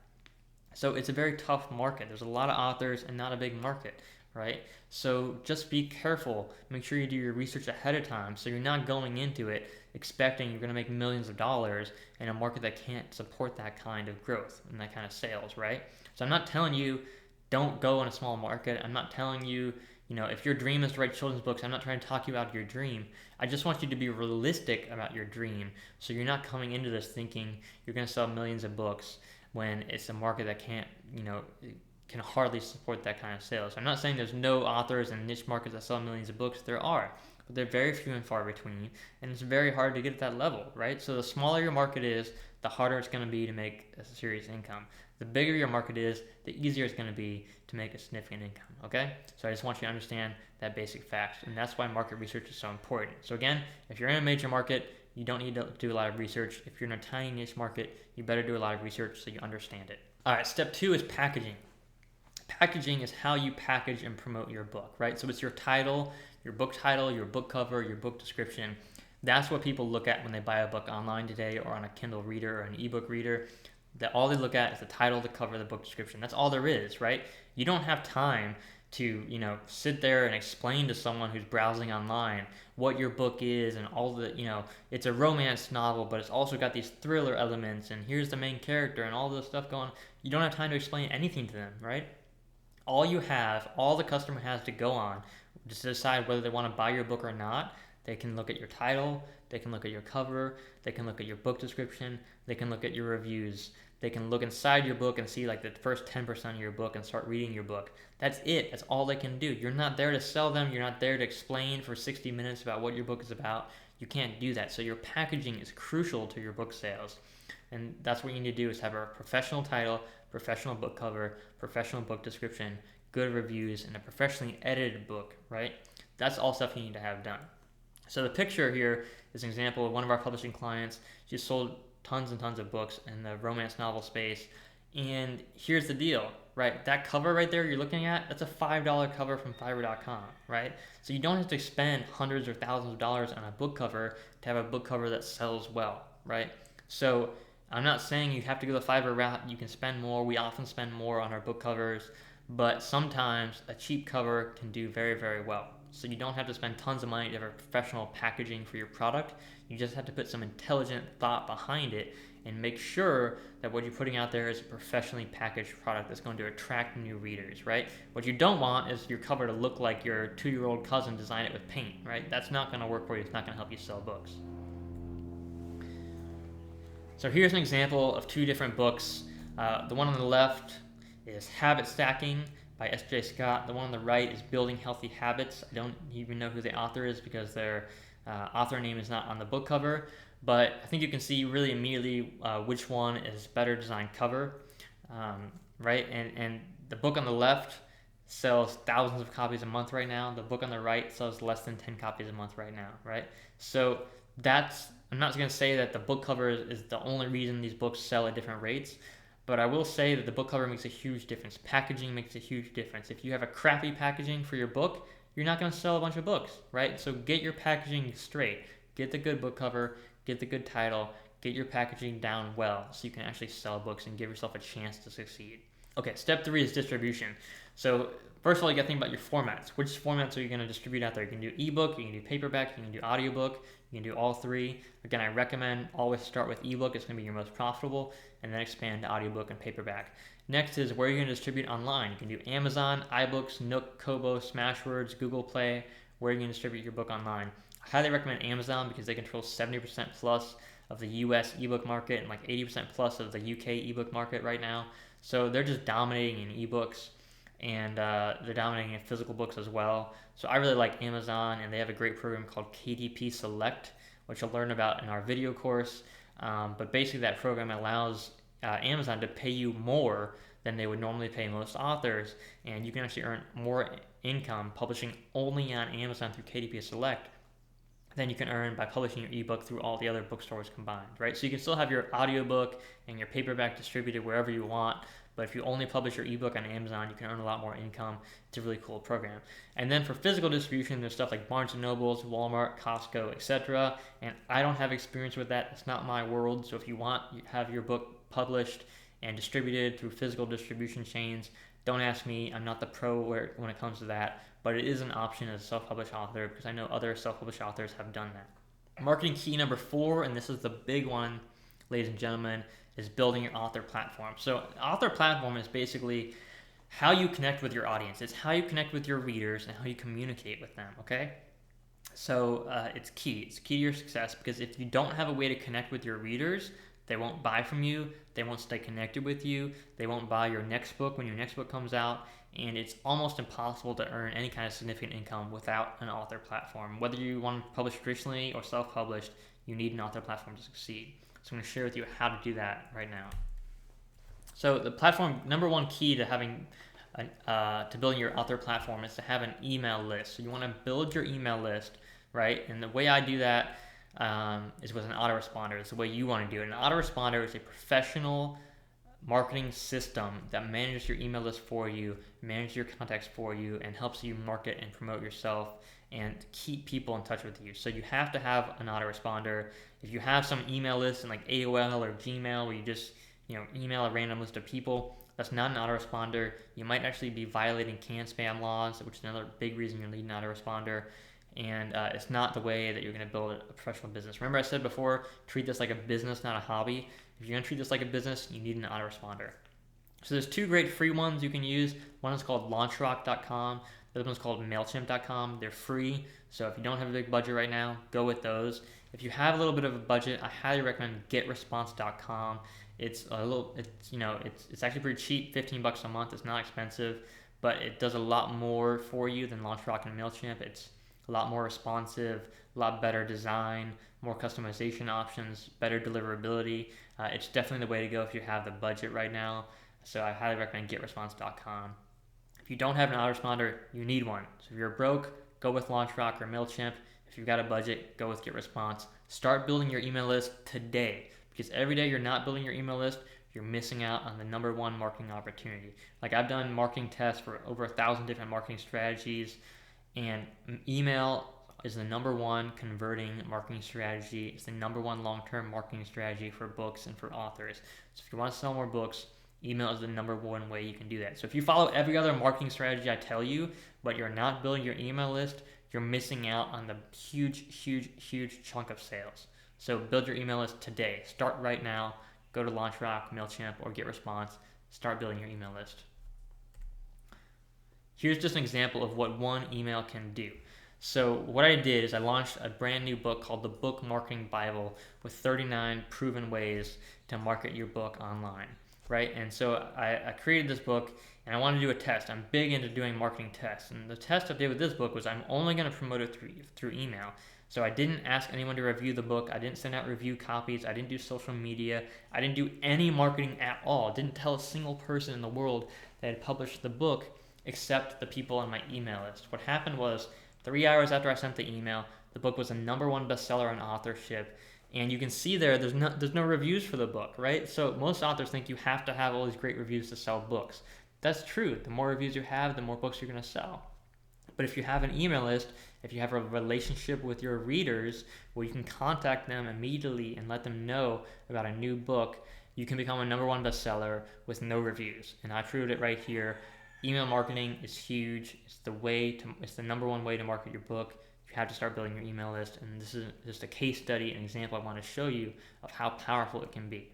So it's a very tough market. There's a lot of authors and not a big market, right? So just be careful. Make sure you do your research ahead of time so you're not going into it expecting you're going to make millions of dollars in a market that can't support that kind of growth and that kind of sales, right? So I'm not telling you don't go in a small market. I'm not telling you, if your dream is to write children's books, I'm not trying to talk you out of your dream. I just want you to be realistic about your dream so you're not coming into this thinking you're going to sell millions of books when it's a market that can't, can hardly support that kind of sales. I'm not saying there's no authors in niche markets that sell millions of books. There are, but they're very few and far between, and it's very hard to get at that level, right? So the smaller your market is, the harder it's going to be to make a serious income. The bigger your market is, the easier it's going to be to make a significant income, okay? So I just want you to understand that basic fact, and that's why market research is so important. So again, if you're in a major market, you don't need to do a lot of research. If you're in a tiny niche market, you better do a lot of research so you understand it. All right, step 2 is packaging. Packaging is how you package and promote your book, right? So it's your title, your book cover, your book description. That's what people look at when they buy a book online today or on a Kindle reader or an ebook reader. That all they look at is the title, the cover, the book description. That's all there is, right? You don't have time to, sit there and explain to someone who's browsing online what your book is and all the, it's a romance novel, but it's also got these thriller elements and here's the main character and all this stuff going. You don't have time to explain anything to them, right? All the customer has to go on just to decide whether they want to buy your book or not. They can look at your title, they can look at your cover, they can look at your book description, they can look at your reviews, they can look inside your book and see like the first 10% of your book and start reading your book. That's it. That's all they can do. You're not there to sell them. You're not there to explain for 60 minutes about what your book is about. You can't do that. So your packaging is crucial to your book sales. And that's what you need to do is have a professional title, professional book cover, professional book description, good reviews, and a professionally edited book, right? That's all stuff you need to have done. So the picture here is an example of one of our publishing clients. She sold tons and tons of books in the romance novel space. And here's the deal, right? That cover right there you're looking at, that's a $5 cover from Fiverr.com, right? So you don't have to spend hundreds or thousands of dollars on a book cover to have a book cover that sells well, right? So I'm not saying you have to go the Fiverr route. You can spend more. We often spend more on our book covers, but sometimes a cheap cover can do very well. So you don't have to spend tons of money to have a professional packaging for your product. You just have to put some intelligent thought behind it and make sure that what you're putting out there is a professionally packaged product that's going to attract new readers, right? What you don't want is your cover to look like your 2-year-old cousin designed it with paint, right? That's not going to work for you. It's not going to help you sell books. So here's an example of 2 different books. The one on the left is Habit Stacking by S.J. Scott. The one on the right is Building Healthy Habits. I don't even know who the author is because their author name is not on the book cover, but I think you can see really immediately which one is better designed cover, right? And the book on the left sells thousands of copies a month right now. The book on the right sells less than 10 copies a month right now, right? So I'm not going to say that the book cover is the only reason these books sell at different rates, but I will say that the book cover makes a huge difference. Packaging makes a huge difference. If you have a crappy packaging for your book, you're not going to sell a bunch of books, right? So get your packaging straight. Get the good book cover, get the good title, get your packaging down well so you can actually sell books and give yourself a chance to succeed. Okay, step 3 is distribution. So first of all, you got to think about your formats. Which formats are you going to distribute out there? You can do ebook, you can do paperback, you can do audiobook, you can do all 3. Again, I recommend always start with ebook. It's going to be your most profitable, and then expand to audiobook and paperback. Next is where you're going to distribute online. You can do Amazon, iBooks, Nook, Kobo, Smashwords, Google Play, where you're going to distribute your book online. I highly recommend Amazon because they control 70% plus of the US ebook market and like 80% plus of the UK ebook market right now. So they're just dominating in ebooks, and they're dominating in physical books as well. So I really like Amazon, and they have a great program called KDP Select, which you'll learn about in our video course. But basically that program allows Amazon to pay you more than they would normally pay most authors, and you can actually earn more income publishing only on Amazon through KDP Select than you can earn by publishing your ebook through all the other bookstores combined, right? So you can still have your audiobook and your paperback distributed wherever you want, but if you only publish your ebook on Amazon, you can earn a lot more income. It's a really cool program. And then for physical distribution, there's stuff like Barnes & Nobles, Walmart, Costco, etc. And I don't have experience with that. It's not my world. So if you want to have your book published and distributed through physical distribution chains, don't ask me. I'm not the pro when it comes to that, but it is an option as a self-published author because I know other self-published authors have done that. Marketing key number 4, and this is the big one, ladies and gentlemen, is building your author platform. So author platform is basically how you connect with your audience. It's how you connect with your readers and how you communicate with them, okay? So it's key. It's key to your success because if you don't have a way to connect with your readers, they won't buy from you, they won't stay connected with you, they won't buy your next book when your next book comes out, and it's almost impossible to earn any kind of significant income without an author platform. Whether you want to publish traditionally or self-published, you need an author platform to succeed. So I'm going to share with you how to do that right now. So the platform, number 1 key to having to building your author platform is to have an email list. So you want to build your email list, right? And the way I do that is with an autoresponder. It's the way you want to do it. An autoresponder is a professional marketing system that manages your email list for you, manages your contacts for you, and helps you market and promote yourself and keep people in touch with you. So you have to have an autoresponder. If you have some email list in like AOL or Gmail where you just email a random list of people, that's not an autoresponder. You might actually be violating CAN spam laws, which is another big reason you'll need an autoresponder. And it's not the way that you're going to build a professional business. Remember I said before, treat this like a business, not a hobby. If you're going to treat this like a business, you need an autoresponder. So there's 2 great free ones you can use. One is called launchrock.com. The other one's called mailchimp.com. They're free. So if you don't have a big budget right now, go with those. If you have a little bit of a budget, I highly recommend getresponse.com. It's actually pretty cheap, $15 a month. It's not expensive, but it does a lot more for you than LaunchRock and MailChimp. It's a lot more responsive, a lot better design, more customization options, better deliverability. It's definitely the way to go if you have the budget right now. So I highly recommend getresponse.com. If you don't have an autoresponder, you need one. So if you're broke, go with LaunchRock or MailChimp. If you've got a budget, go with GetResponse. Start building your email list today, because every day you're not building your email list, you're missing out on the number 1 marketing opportunity. Like I've done marketing tests for over 1,000 different marketing strategies, and email is the number 1 converting marketing strategy. It's the number 1 long-term marketing strategy for books and for authors. So if you want to sell more books, email is the number 1 way you can do that. So if you follow every other marketing strategy I tell you, but you're not building your email list, you're missing out on the huge chunk of sales. So build your email list today. Start right now. Go to LaunchRock, MailChimp, or GetResponse. Start building your email list. Here's just an example of what one email can do. So what I did is I launched a brand new book called the Book Marketing Bible with 39 proven ways to market your book online, right? And so I created this book and I wanted to do a test. I'm big into doing marketing tests. And the test I did with this book was I'm only going to promote it through email. So I didn't ask anyone to review the book. I didn't send out review copies. I didn't do social media. I didn't do any marketing at all. I didn't tell a single person in the world that had published the book except the people on my email list. What happened was 3 hours after I sent the email, the book was a #1 bestseller on authorship. And you can see there's no reviews for the book, right? So most authors think you have to have all these great reviews to sell books. That's true. The more reviews you have, the more books you're going to sell. But if you have an email list, if you have a relationship with your readers where you can contact them immediately and let them know about a new book, you can become a #1 bestseller with no reviews. And I proved it right here. Email marketing is huge. It's the #1 way to market your book. You have to start building your email list. And this is just a case study, an example I want to show you of how powerful it can be.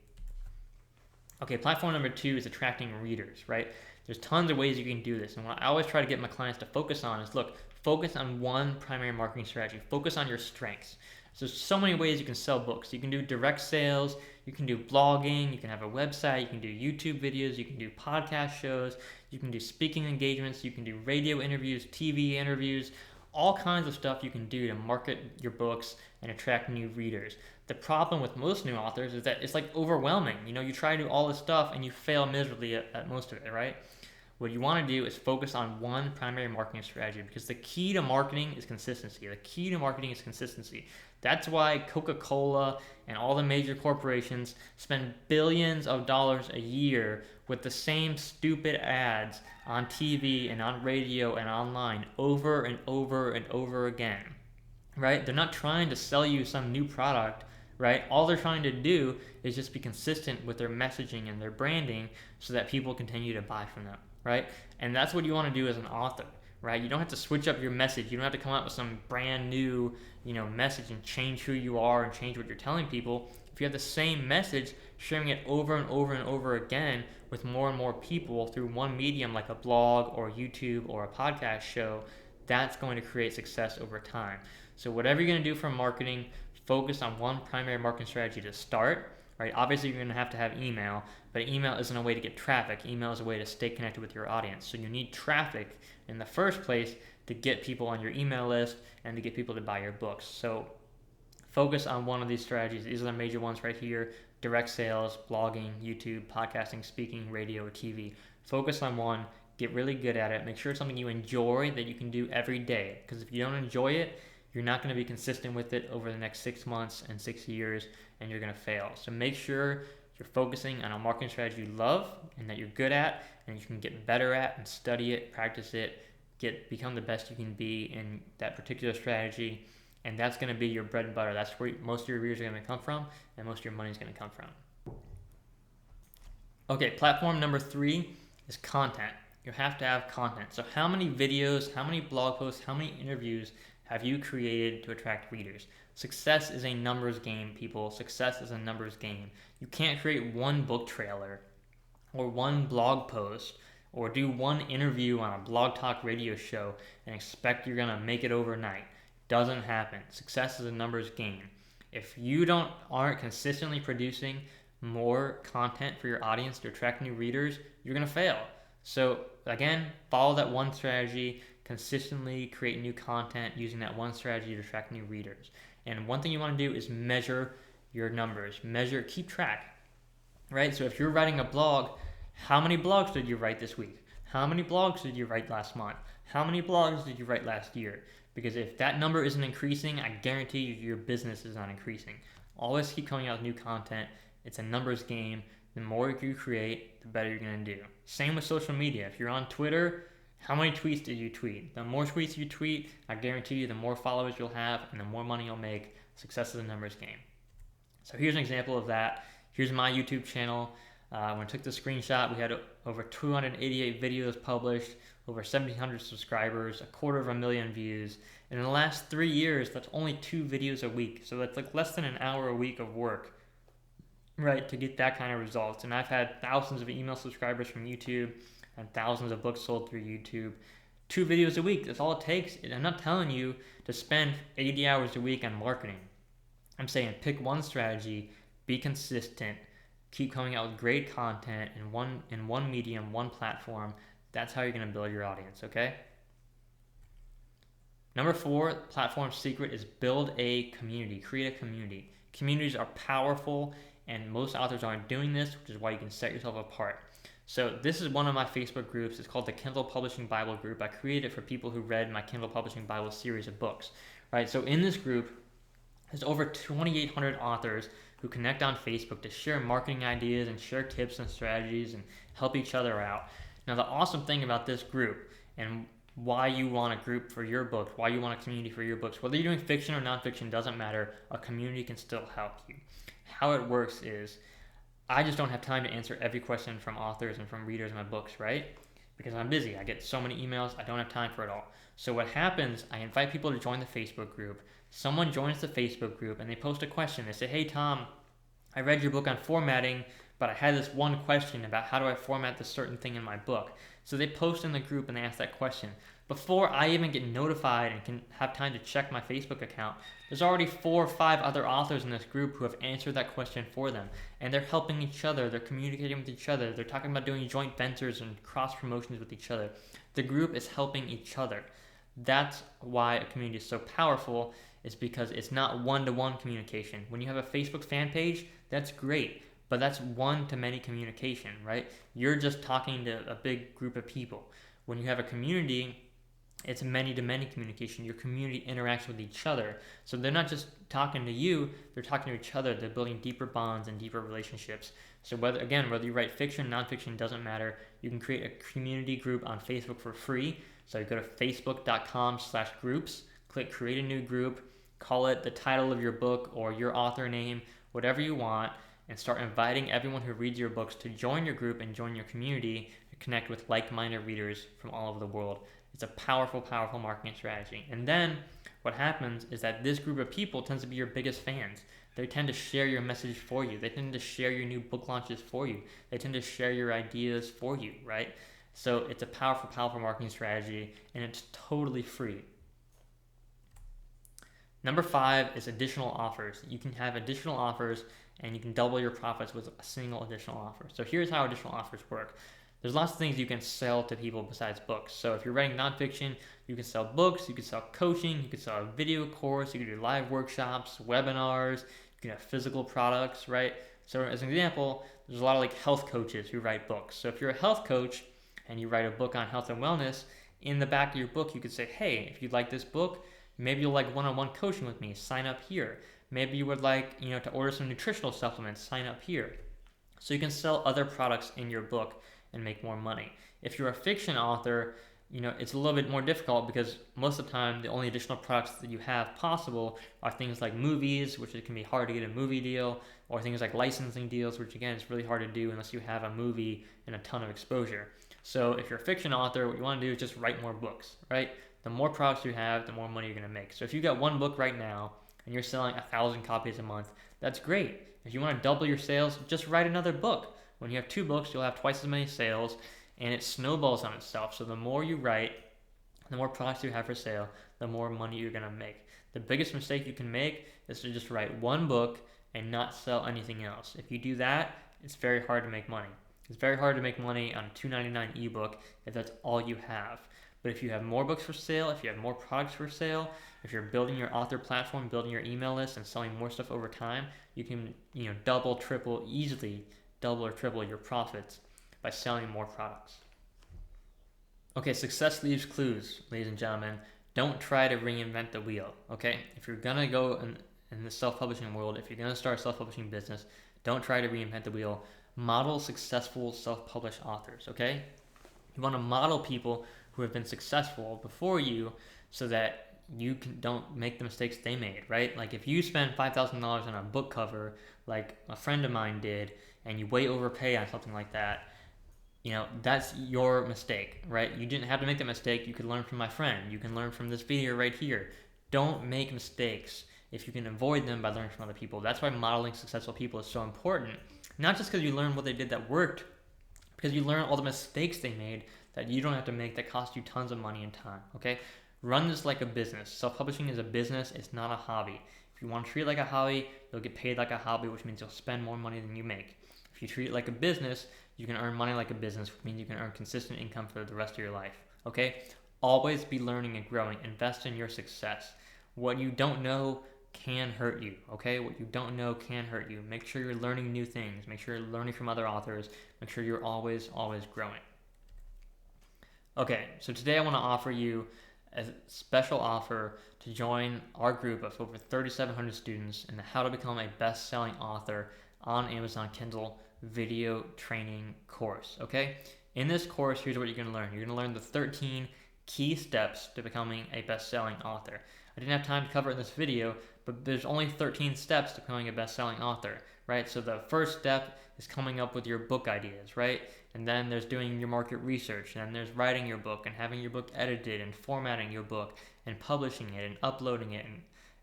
Okay, platform number 2 is attracting readers, right? There's tons of ways you can do this. And what I always try to get my clients to focus on is, look, focus on one primary marketing strategy. Focus on your strengths. So there's so many ways you can sell books. You can do direct sales, you can do blogging, you can have a website, you can do YouTube videos, you can do podcast shows, you can do speaking engagements, you can do radio interviews, TV interviews, all kinds of stuff you can do to market your books and attract new readers. The problem with most new authors is that it's like overwhelming. You try to do all this stuff and you fail miserably at most of it, right? What you want to do is focus on one primary marketing strategy, because the key to marketing is consistency. The key to marketing is consistency. That's why Coca-Cola and all the major corporations spend billions of dollars a year with the same stupid ads on TV and on radio and online over and over and over again, right? They're not trying to sell you some new product, right? All they're trying to do is just be consistent with their messaging and their branding so that people continue to buy from them, right? And that's what you want to do as an author, right? You don't have to switch up your message. You don't have to come up with some brand new, message and change who you are and change what you're telling people. If you have the same message, sharing it over and over and over again with more and more people through one medium like a blog or YouTube or a podcast show, that's going to create success over time. So whatever you're going to do for marketing, focus on one primary marketing strategy to start, right? Obviously, you're going to have email, but email isn't a way to get traffic. Email is a way to stay connected with your audience. So you need traffic in the first place to get people on your email list and to get people to buy your books. So focus on one of these strategies. These are the major ones right here: direct sales, blogging, YouTube, podcasting, speaking, radio, or TV. Focus on one, get really good at it. Make sure it's something you enjoy that you can do every day, because if you don't enjoy it, you're not going to be consistent with it over the next 6 months and 6 years, and you're going to fail. So make sure you're focusing on a marketing strategy you love and that you're good at and you can get better at, and study it, practice it, become the best you can be in that particular strategy. And that's going to be your bread and butter. That's where most of your readers are going to come from, and most of your money is going to come from. Okay, platform number 3 is content. You have to have content. So how many videos, how many blog posts, how many interviews have you created to attract readers? Success is a numbers game, people. Success is a numbers game. You can't create one book trailer or one blog post or do one interview on a blog talk radio show and expect you're going to make it overnight. Doesn't happen. Success is a numbers game. If you aren't consistently producing more content for your audience to attract new readers, you're going to fail. So again, follow that one strategy. Consistently create new content using that one strategy to attract new readers. And one thing you want to do is measure your numbers. Keep track, right? So if you're writing a blog, how many blogs did you write this week? How many blogs did you write last month? How many blogs did you write last year? Because if that number isn't increasing, I guarantee you your business is not increasing. Always keep coming out with new content. It's a numbers game. The more you create, the better you're going to do. Same with social media. If you're on Twitter, how many tweets did you tweet? The more tweets you tweet, I guarantee you the more followers you'll have and the more money you'll make. Success is a numbers game. So here's an example of that. Here's my YouTube channel. When I took the screenshot, we had over 288 videos published, over 1,700 subscribers, 250,000 views. And in the last 3 years, that's only 2 videos a week. So that's like less than an hour a week of work, right, to get that kind of results. And I've had thousands of email subscribers from YouTube and thousands of books sold through YouTube. 2 videos a week, that's all it takes. I'm not telling you to spend 80 hours a week on marketing. I'm saying pick one strategy, be consistent, keep coming out with great content in one medium, one platform. That's how you're going to build your audience, okay? Number 4, platform secret is build a community. Create a community. Communities are powerful, and most authors aren't doing this, which is why you can set yourself apart. So this is one of my Facebook groups. It's called the Kindle Publishing Bible Group. I created it for people who read my Kindle Publishing Bible series of books, right? So in this group, there's over 2,800 authors who connect on Facebook to share marketing ideas and share tips and strategies and help each other out. Now, the awesome thing about this group, and why you want a group for your books, why you want a community for your books. Whether you're doing fiction or nonfiction, doesn't matter. A community can still help you. How it works is, I just don't have time to answer every question from authors and from readers of my books, right? Because I'm busy. I get so many emails, I don't have time for it all. So what happens, I invite people to join the Facebook group. Someone joins the Facebook group and they post a question. They say, hey Tom, I read your book on formatting, but I had this one question about how do I format this certain thing in my book. So they post in the group and they ask that question. Before I even get notified and can have time to check my Facebook account, there's already 4 or 5 other authors in this group who have answered that question for them. And they're helping each other, they're communicating with each other, they're talking about doing joint ventures and cross promotions with each other. The group is helping each other. That's why a community is so powerful, is because it's not one-to-one communication. When you have a Facebook fan page, that's great, but that's one-to-many communication, right? You're just talking to a big group of people. When you have a community, it's many-to-many communication. Your community interacts with each other. So they're not just talking to you, they're talking to each other. They're building deeper bonds and deeper relationships. So whether you write fiction, nonfiction, doesn't matter. You can create a community group on Facebook for free. So you go to facebook.com/groups, click create a new group, call it the title of your book or your author name, whatever you want, and start inviting everyone who reads your books to join your group and join your community to connect with like-minded readers from all over the world. It's a powerful, powerful marketing strategy. And then what happens is that this group of people tends to be your biggest fans. They tend to share your message for you. They tend to share your new book launches for you. They tend to share your ideas for you, right? So it's a powerful, powerful marketing strategy, and it's totally free. Number 5 is additional offers. You can have additional offers and you can double your profits with a single additional offer. So here's how additional offers work. There's lots of things you can sell to people besides books. So if you're writing nonfiction, you can sell books, you can sell coaching, you can sell a video course, you can do live workshops, webinars, you can have physical products, right? So as an example, there's a lot of like health coaches who write books. So if you're a health coach and you write a book on health and wellness, in the back of your book, you could say, hey, if you'd like this book, maybe you'll like one-on-one coaching with me, sign up here. Maybe you would like, to order some nutritional supplements, sign up here. So you can sell other products in your book and make more money. If you're a fiction author, it's a little bit more difficult because most of the time the only additional products that you have possible are things like movies, which it can be hard to get a movie deal, or things like licensing deals, which again is really hard to do unless you have a movie and a ton of exposure. So if you're a fiction author, what you want to do is just write more books, right? The more products you have, the more money you're going to make. So if you got one book right now and you're selling 1,000 copies a month, that's great. If you want to double your sales, just write another book. When you have 2 books, you'll have twice as many sales, and it snowballs on itself. So the more you write, the more products you have for sale, the more money you're going to make. The biggest mistake you can make is to just write one book and not sell anything else. If you do that, it's very hard to make money. It's very hard to make money on a $2.99 ebook if that's all you have. But if you have more books for sale, if you have more products for sale, if you're building your author platform, building your email list, and selling more stuff over time, you can easily double or triple your profits by selling more products. Okay, success leaves clues, ladies and gentlemen. Don't try to reinvent the wheel, okay? If you're gonna go in the self-publishing world, if you're gonna start a self-publishing business, don't try to reinvent the wheel. Model successful self-published authors, okay? You want to model people who have been successful before you so that you don't make the mistakes they made, right? Like if you spend $5,000 on a book cover like a friend of mine did and you way overpay on something like that, that's your mistake, right? You didn't have to make that mistake. You could learn from my friend. You can learn from this video right here. Don't make mistakes if you can avoid them by learning from other people. That's why modeling successful people is so important. Not just because you learn what they did that worked, because you learn all the mistakes they made that you don't have to make that cost you tons of money and time, okay? Run this like a business. Self-publishing is a business, it's not a hobby. If you want to treat it like a hobby, you'll get paid like a hobby, which means you'll spend more money than you make. If you treat it like a business, you can earn money like a business, which means you can earn consistent income for the rest of your life, okay? Always be learning and growing. Invest in your success. What you don't know can hurt you, okay? What you don't know can hurt you. Make sure you're learning new things. Make sure you're learning from other authors. Make sure you're always growing. Okay, so today I want to offer you a special offer to join our group of over 3,700 students in the How to Become a Best-Selling Author on Amazon Kindle video training course, okay? In this course, here's what you're going to learn. You're going to learn the 13 key steps to becoming a best-selling author. I didn't have time to cover it in this video, but there's only 13 steps to becoming a best-selling author, right? So the first step is coming up with your book ideas, right? And then there's doing your market research, and then there's writing your book and having your book edited and formatting your book and publishing it and uploading it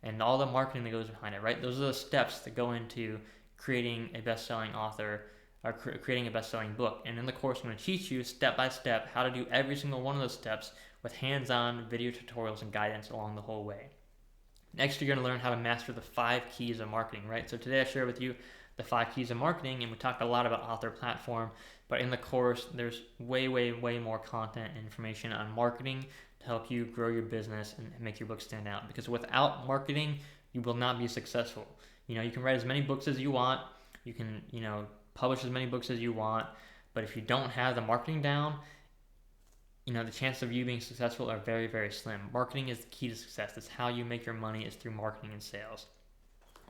and all the marketing that goes behind it, right? Those are the steps that go into creating a best-selling author or creating a best-selling book. And in the course, I'm going to teach you step by step how to do every single one of those steps with hands-on video tutorials and guidance along the whole way. Next, you're going to learn how to master the 5 keys of marketing, right? So today I share with you the 5 keys of marketing, and we talked a lot about author platform, but in the course, there's way more content and information on marketing to help you grow your business and make your book stand out. Because without marketing, you will not be successful. You can write as many books as you want, you can, publish as many books as you want, but if you don't have the marketing down, the chances of you being successful are very slim. Marketing is the key to success. That's how you make your money, is through marketing and sales.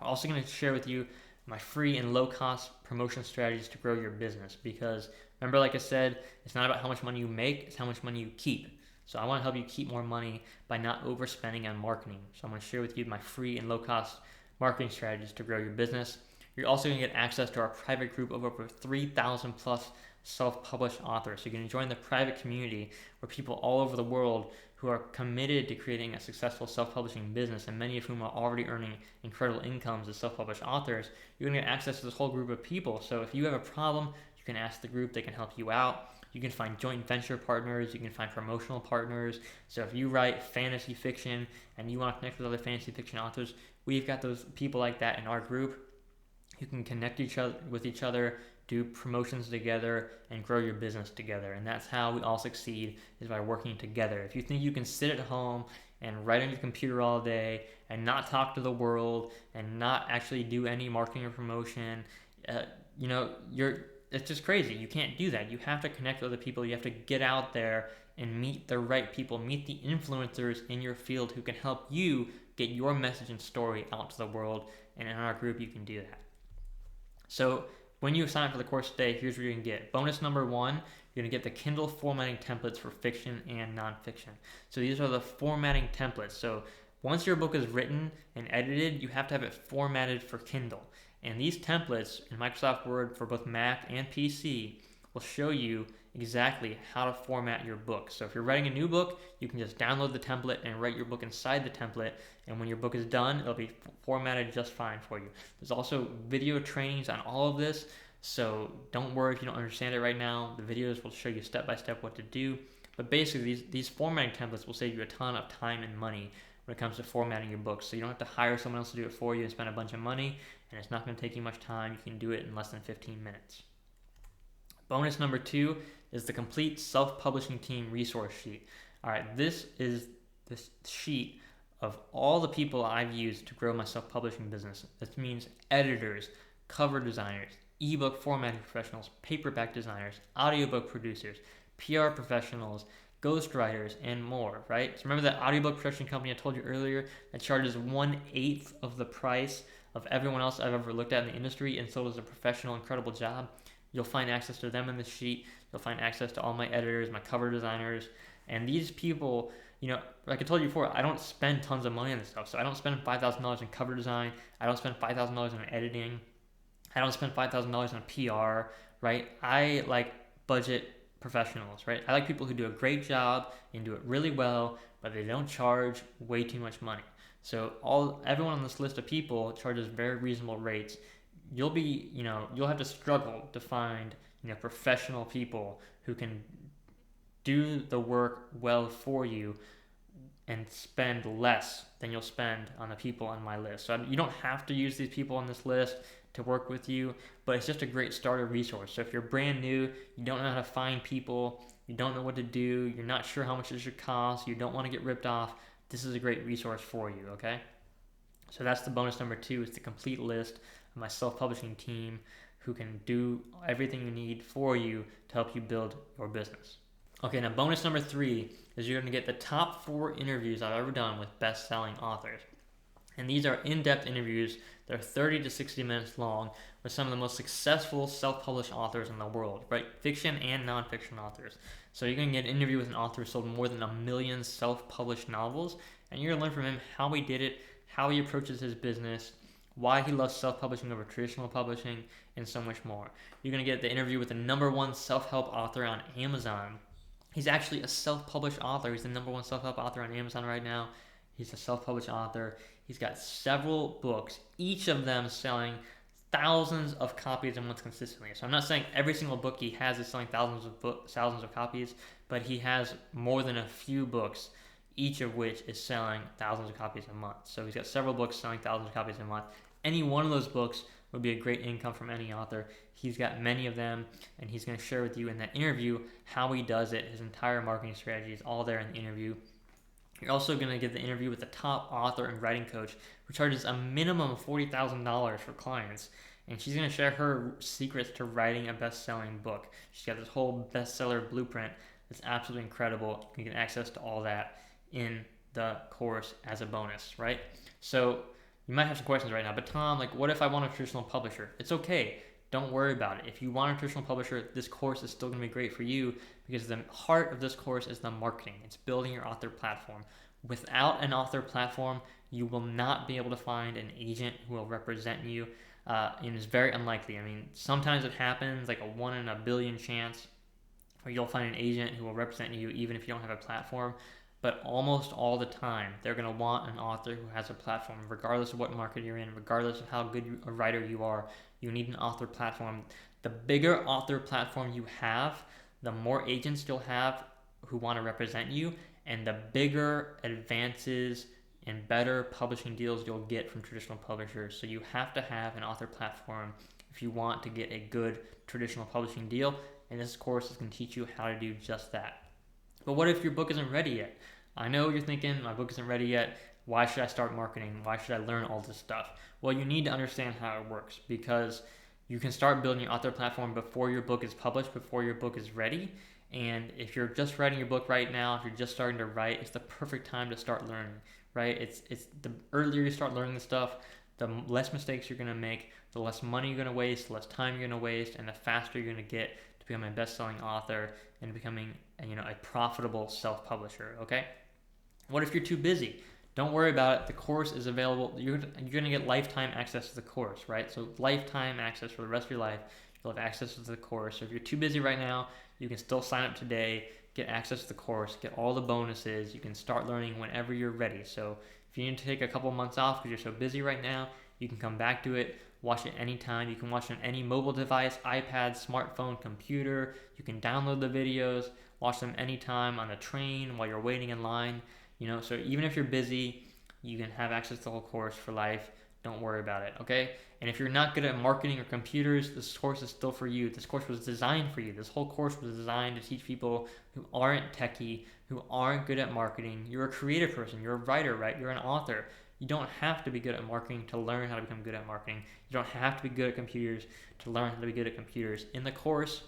I'm also going to share with you my free and low-cost promotion strategies to grow your business, because remember, like I said, it's not about how much money you make, it's how much money you keep. So I want to help you keep more money by not overspending on marketing. So I'm going to share with you my free and low-cost marketing strategies to grow your business. You're also going to get access to our private group of over 3,000 plus self-published authors. So you're going to join the private community where people all over the world who are committed to creating a successful self-publishing business, and many of whom are already earning incredible incomes as self-published authors. You're going to get access to this whole group of people. So if you have a problem, you can ask the group, they can help you out. You can find joint venture partners, you can find promotional partners. So if you write fantasy fiction and you want to connect with other fantasy fiction authors, we've got those people like that in our group. You can connect with each other, do promotions together, and grow your business together. And that's how we all succeed, is by working together. If you think you can sit at home and write on your computer all day and not talk to the world and not actually do any marketing or promotion, it's just crazy. You can't do that. You have to connect with other people. You have to get out there and meet the right people, meet the influencers in your field who can help you get your message and story out to the world. And in our group, you can do that. So when you sign up for the course today, here's what you're going to get. Bonus number 1, you're going to get the Kindle formatting templates for fiction and nonfiction. So these are the formatting templates. So once your book is written and edited, you have to have it formatted for Kindle. And these templates in Microsoft Word for both Mac and PC will show you exactly how to format your book. So if you're writing a new book, you can just download the template and write your book inside the template. And when your book is done, it'll be formatted just fine for you. There's also video trainings on all of this. So don't worry if you don't understand it right now. The videos will show you step by step what to do. But basically, these formatting templates will save you a ton of time and money when it comes to formatting your books. So you don't have to hire someone else to do it for you and spend a bunch of money, and it's not going to take you much time. You can do it in less than 15 minutes. Bonus number 2 is the complete self-publishing team resource sheet. All right, this is this sheet of all the people I've used to grow my self-publishing business. This means editors, cover designers, ebook formatting professionals, paperback designers, audiobook producers, PR professionals, ghostwriters, and more, right? So remember that audiobook production company I told you earlier that charges 1/8 of the price of everyone else I've ever looked at in the industry and so does a professional, incredible job? You'll find access to them in the sheet. You'll find access to all my editors, my cover designers, and these people, like I told you before, I don't spend tons of money on this stuff. So I don't spend $5,000 in cover design. I don't spend $5,000 on editing. I don't spend $5,000 on PR, right? I like budget professionals, right? I like people who do a great job and do it really well, but they don't charge way too much money. So everyone on this list of people charges very reasonable rates. You'll have to struggle to find, professional people who can do the work well for you and spend less than you'll spend on the people on my list. So you don't have to use these people on this list to work with you, but it's just a great starter resource. So if you're brand new, you don't know how to find people, you don't know what to do, you're not sure how much it should cost, you don't want to get ripped off, this is a great resource for you, okay? So that's the bonus number 2, is the complete list of my self-publishing team who can do everything you need for you to help you build your business. Okay, now bonus number 3 is you're going to get the top 4 interviews I've ever done with best-selling authors. And these are in-depth interviews. They're 30 to 60 minutes long with some of the most successful self-published authors in the world, right? Fiction and nonfiction authors. So you're going to get an interview with an author who sold more than 1 million self-published novels, and you're going to learn from him how he did it, how he approaches his business, why he loves self-publishing over traditional publishing, and so much more. You're going to get the interview with the #1 self-help author on Amazon. He's actually a self-published author. He's the #1 self-help author on Amazon right now. He's a self-published author. He's got several books, each of them selling thousands of copies a month consistently. So I'm not saying every single book he has is selling thousands of copies, but he has more than a few books, each of which is selling thousands of copies a month. So he's got several books selling thousands of copies a month. Any one of those books would be a great income from any author. He's got many of them, and he's going to share with you in that interview how he does it. His entire marketing strategy is all there in the interview. You're also going to get the interview with the top author and writing coach, who charges a minimum of $40,000 for clients. And she's going to share her secrets to writing a best-selling book. She's got this whole bestseller blueprint that's absolutely incredible. You get access to all that in the course as a bonus, right? So you might have some questions right now, but Tom, like, what if I want a traditional publisher? It's okay. Don't worry about it. If you want a traditional publisher, this course is still going to be great for you, because the heart of this course is the marketing. It's building your author platform. Without an author platform, you will not be able to find an agent who will represent you. And it's very unlikely. I mean, sometimes it happens, like a 1 in a billion chance, where you'll find an agent who will represent you even if you don't have a platform. But almost all the time, they're going to want an author who has a platform, regardless of what market you're in, regardless of how good a writer you are. You need an author platform. The bigger author platform you have, the more agents you'll have who want to represent you, and the bigger advances and better publishing deals you'll get from traditional publishers. So you have to have an author platform if you want to get a good traditional publishing deal, and this course is going to teach you how to do just that. But what if your book isn't ready yet? I know you're thinking, my book isn't ready yet. Why should I start marketing? Why should I learn all this stuff? Well, you need to understand how it works, because you can start building your author platform before your book is published, before your book is ready. And if you're just writing your book right now, if you're just starting to write, it's the perfect time to start learning, right? It's the earlier you start learning this stuff, the less mistakes you're going to make, the less money you're going to waste, the less time you're going to waste, and the faster you're going to get to become a best-selling author and becoming a profitable self-publisher, okay? What if you're too busy? Don't worry about it. The course is available. You're going to get lifetime access to the course, right? So lifetime access for the rest of your life. You'll have access to the course. So if you're too busy right now, you can still sign up today, get access to the course, get all the bonuses. You can start learning whenever you're ready. So if you need to take a couple months off because you're so busy right now, you can come back to it, watch it anytime. You can watch it on any mobile device, iPad, smartphone, computer. You can download the videos, watch them anytime on a train while you're waiting in line. So even if you're busy, you can have access to the whole course for life. Don't worry about it, okay? And if you're not good at marketing or computers, this course is still for you. This course was designed for you. This whole course was designed to teach people who aren't techie, who aren't good at marketing. You're a creative person. You're a writer, right? You're an author. You don't have to be good at marketing to learn how to become good at marketing. You don't have to be good at computers to learn how to be good at computers. In the course,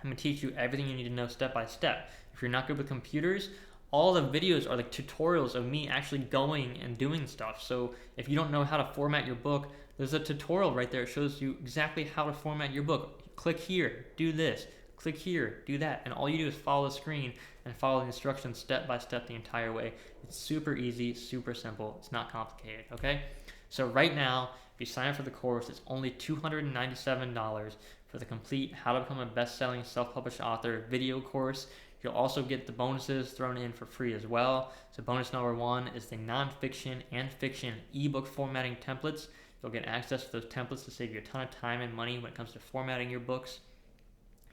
I'm going to teach you everything you need to know step by step. If you're not good with computers, all the videos are like tutorials of me actually going and doing stuff. So if you don't know how to format your book, there's a tutorial right there. It shows you exactly how to format your book. Click here, do this. Click here, do that. And all you do is follow the screen and follow the instructions step by step the entire way. It's super easy, super simple. It's not complicated, okay? So right now, if you sign up for the course, it's only $297 for the complete How to Become a Best-Selling Self-Published Author video course. You'll also get the bonuses thrown in for free as well. So bonus #1 is the nonfiction and fiction ebook formatting templates. You'll get access to those templates to save you a ton of time and money when it comes to formatting your books.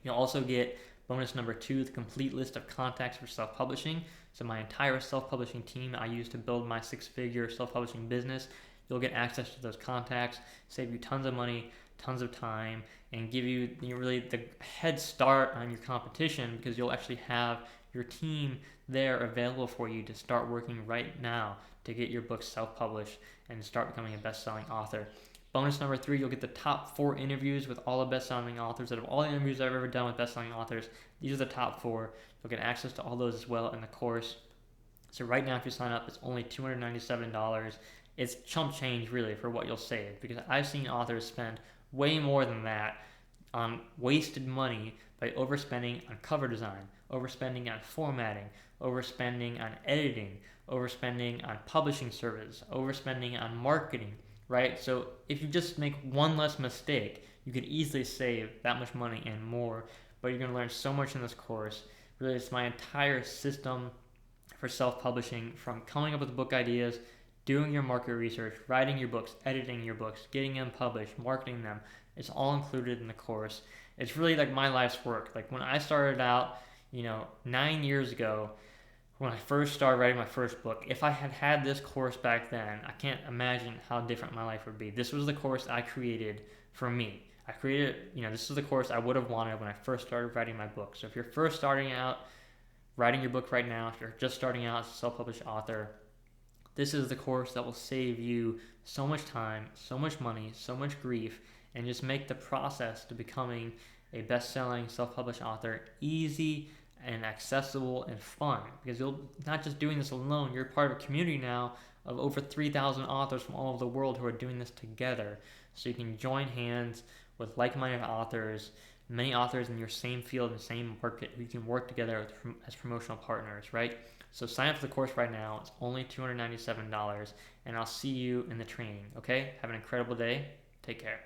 You'll also get bonus #2, the complete list of contacts for self-publishing. So my entire self-publishing team I use to build my 6-figure self-publishing business. You'll get access to those contacts, save you tons of money, tons of time, and give you really the head start on your competition, because you'll actually have your team there available for you to start working right now to get your book self-published and start becoming a best-selling author. Bonus #3, you'll get the top 4 interviews with all the best-selling authors. Out of all the interviews I've ever done with best-selling authors, these are the top 4. You'll get access to all those as well in the course. So right now, if you sign up, it's only $297, it's chump change really for what you'll save, because I've seen authors spend way more than that on wasted money by overspending on cover design, overspending on formatting, overspending on editing, overspending on publishing service, overspending on marketing, right? So if you just make one less mistake, you could easily save that much money and more, but you're going to learn so much in this course. Really, it's my entire system for self-publishing, from coming up with book ideas, doing your market research, writing your books, editing your books, getting them published, marketing them. It's all included in the course. It's really like my life's work. Like when I started out, 9 years ago, when I first started writing my first book, if I had had this course back then, I can't imagine how different my life would be. This was the course I created for me. I created, this is the course I would have wanted when I first started writing my book. So if you're first starting out writing your book right now, if you're just starting out as a self-published author, this is the course that will save you so much time, so much money, so much grief, and just make the process to becoming a best-selling self-published author easy and accessible and fun, because you'll not just doing this alone. You're part of a community now of over 3,000 authors from all over the world who are doing this together. So you can join hands with like-minded authors, many authors in your same field and same market who you can work together as promotional partners, right? So sign up for the course right now. It's only $297, and I'll see you in the training, okay? Have an incredible day. Take care.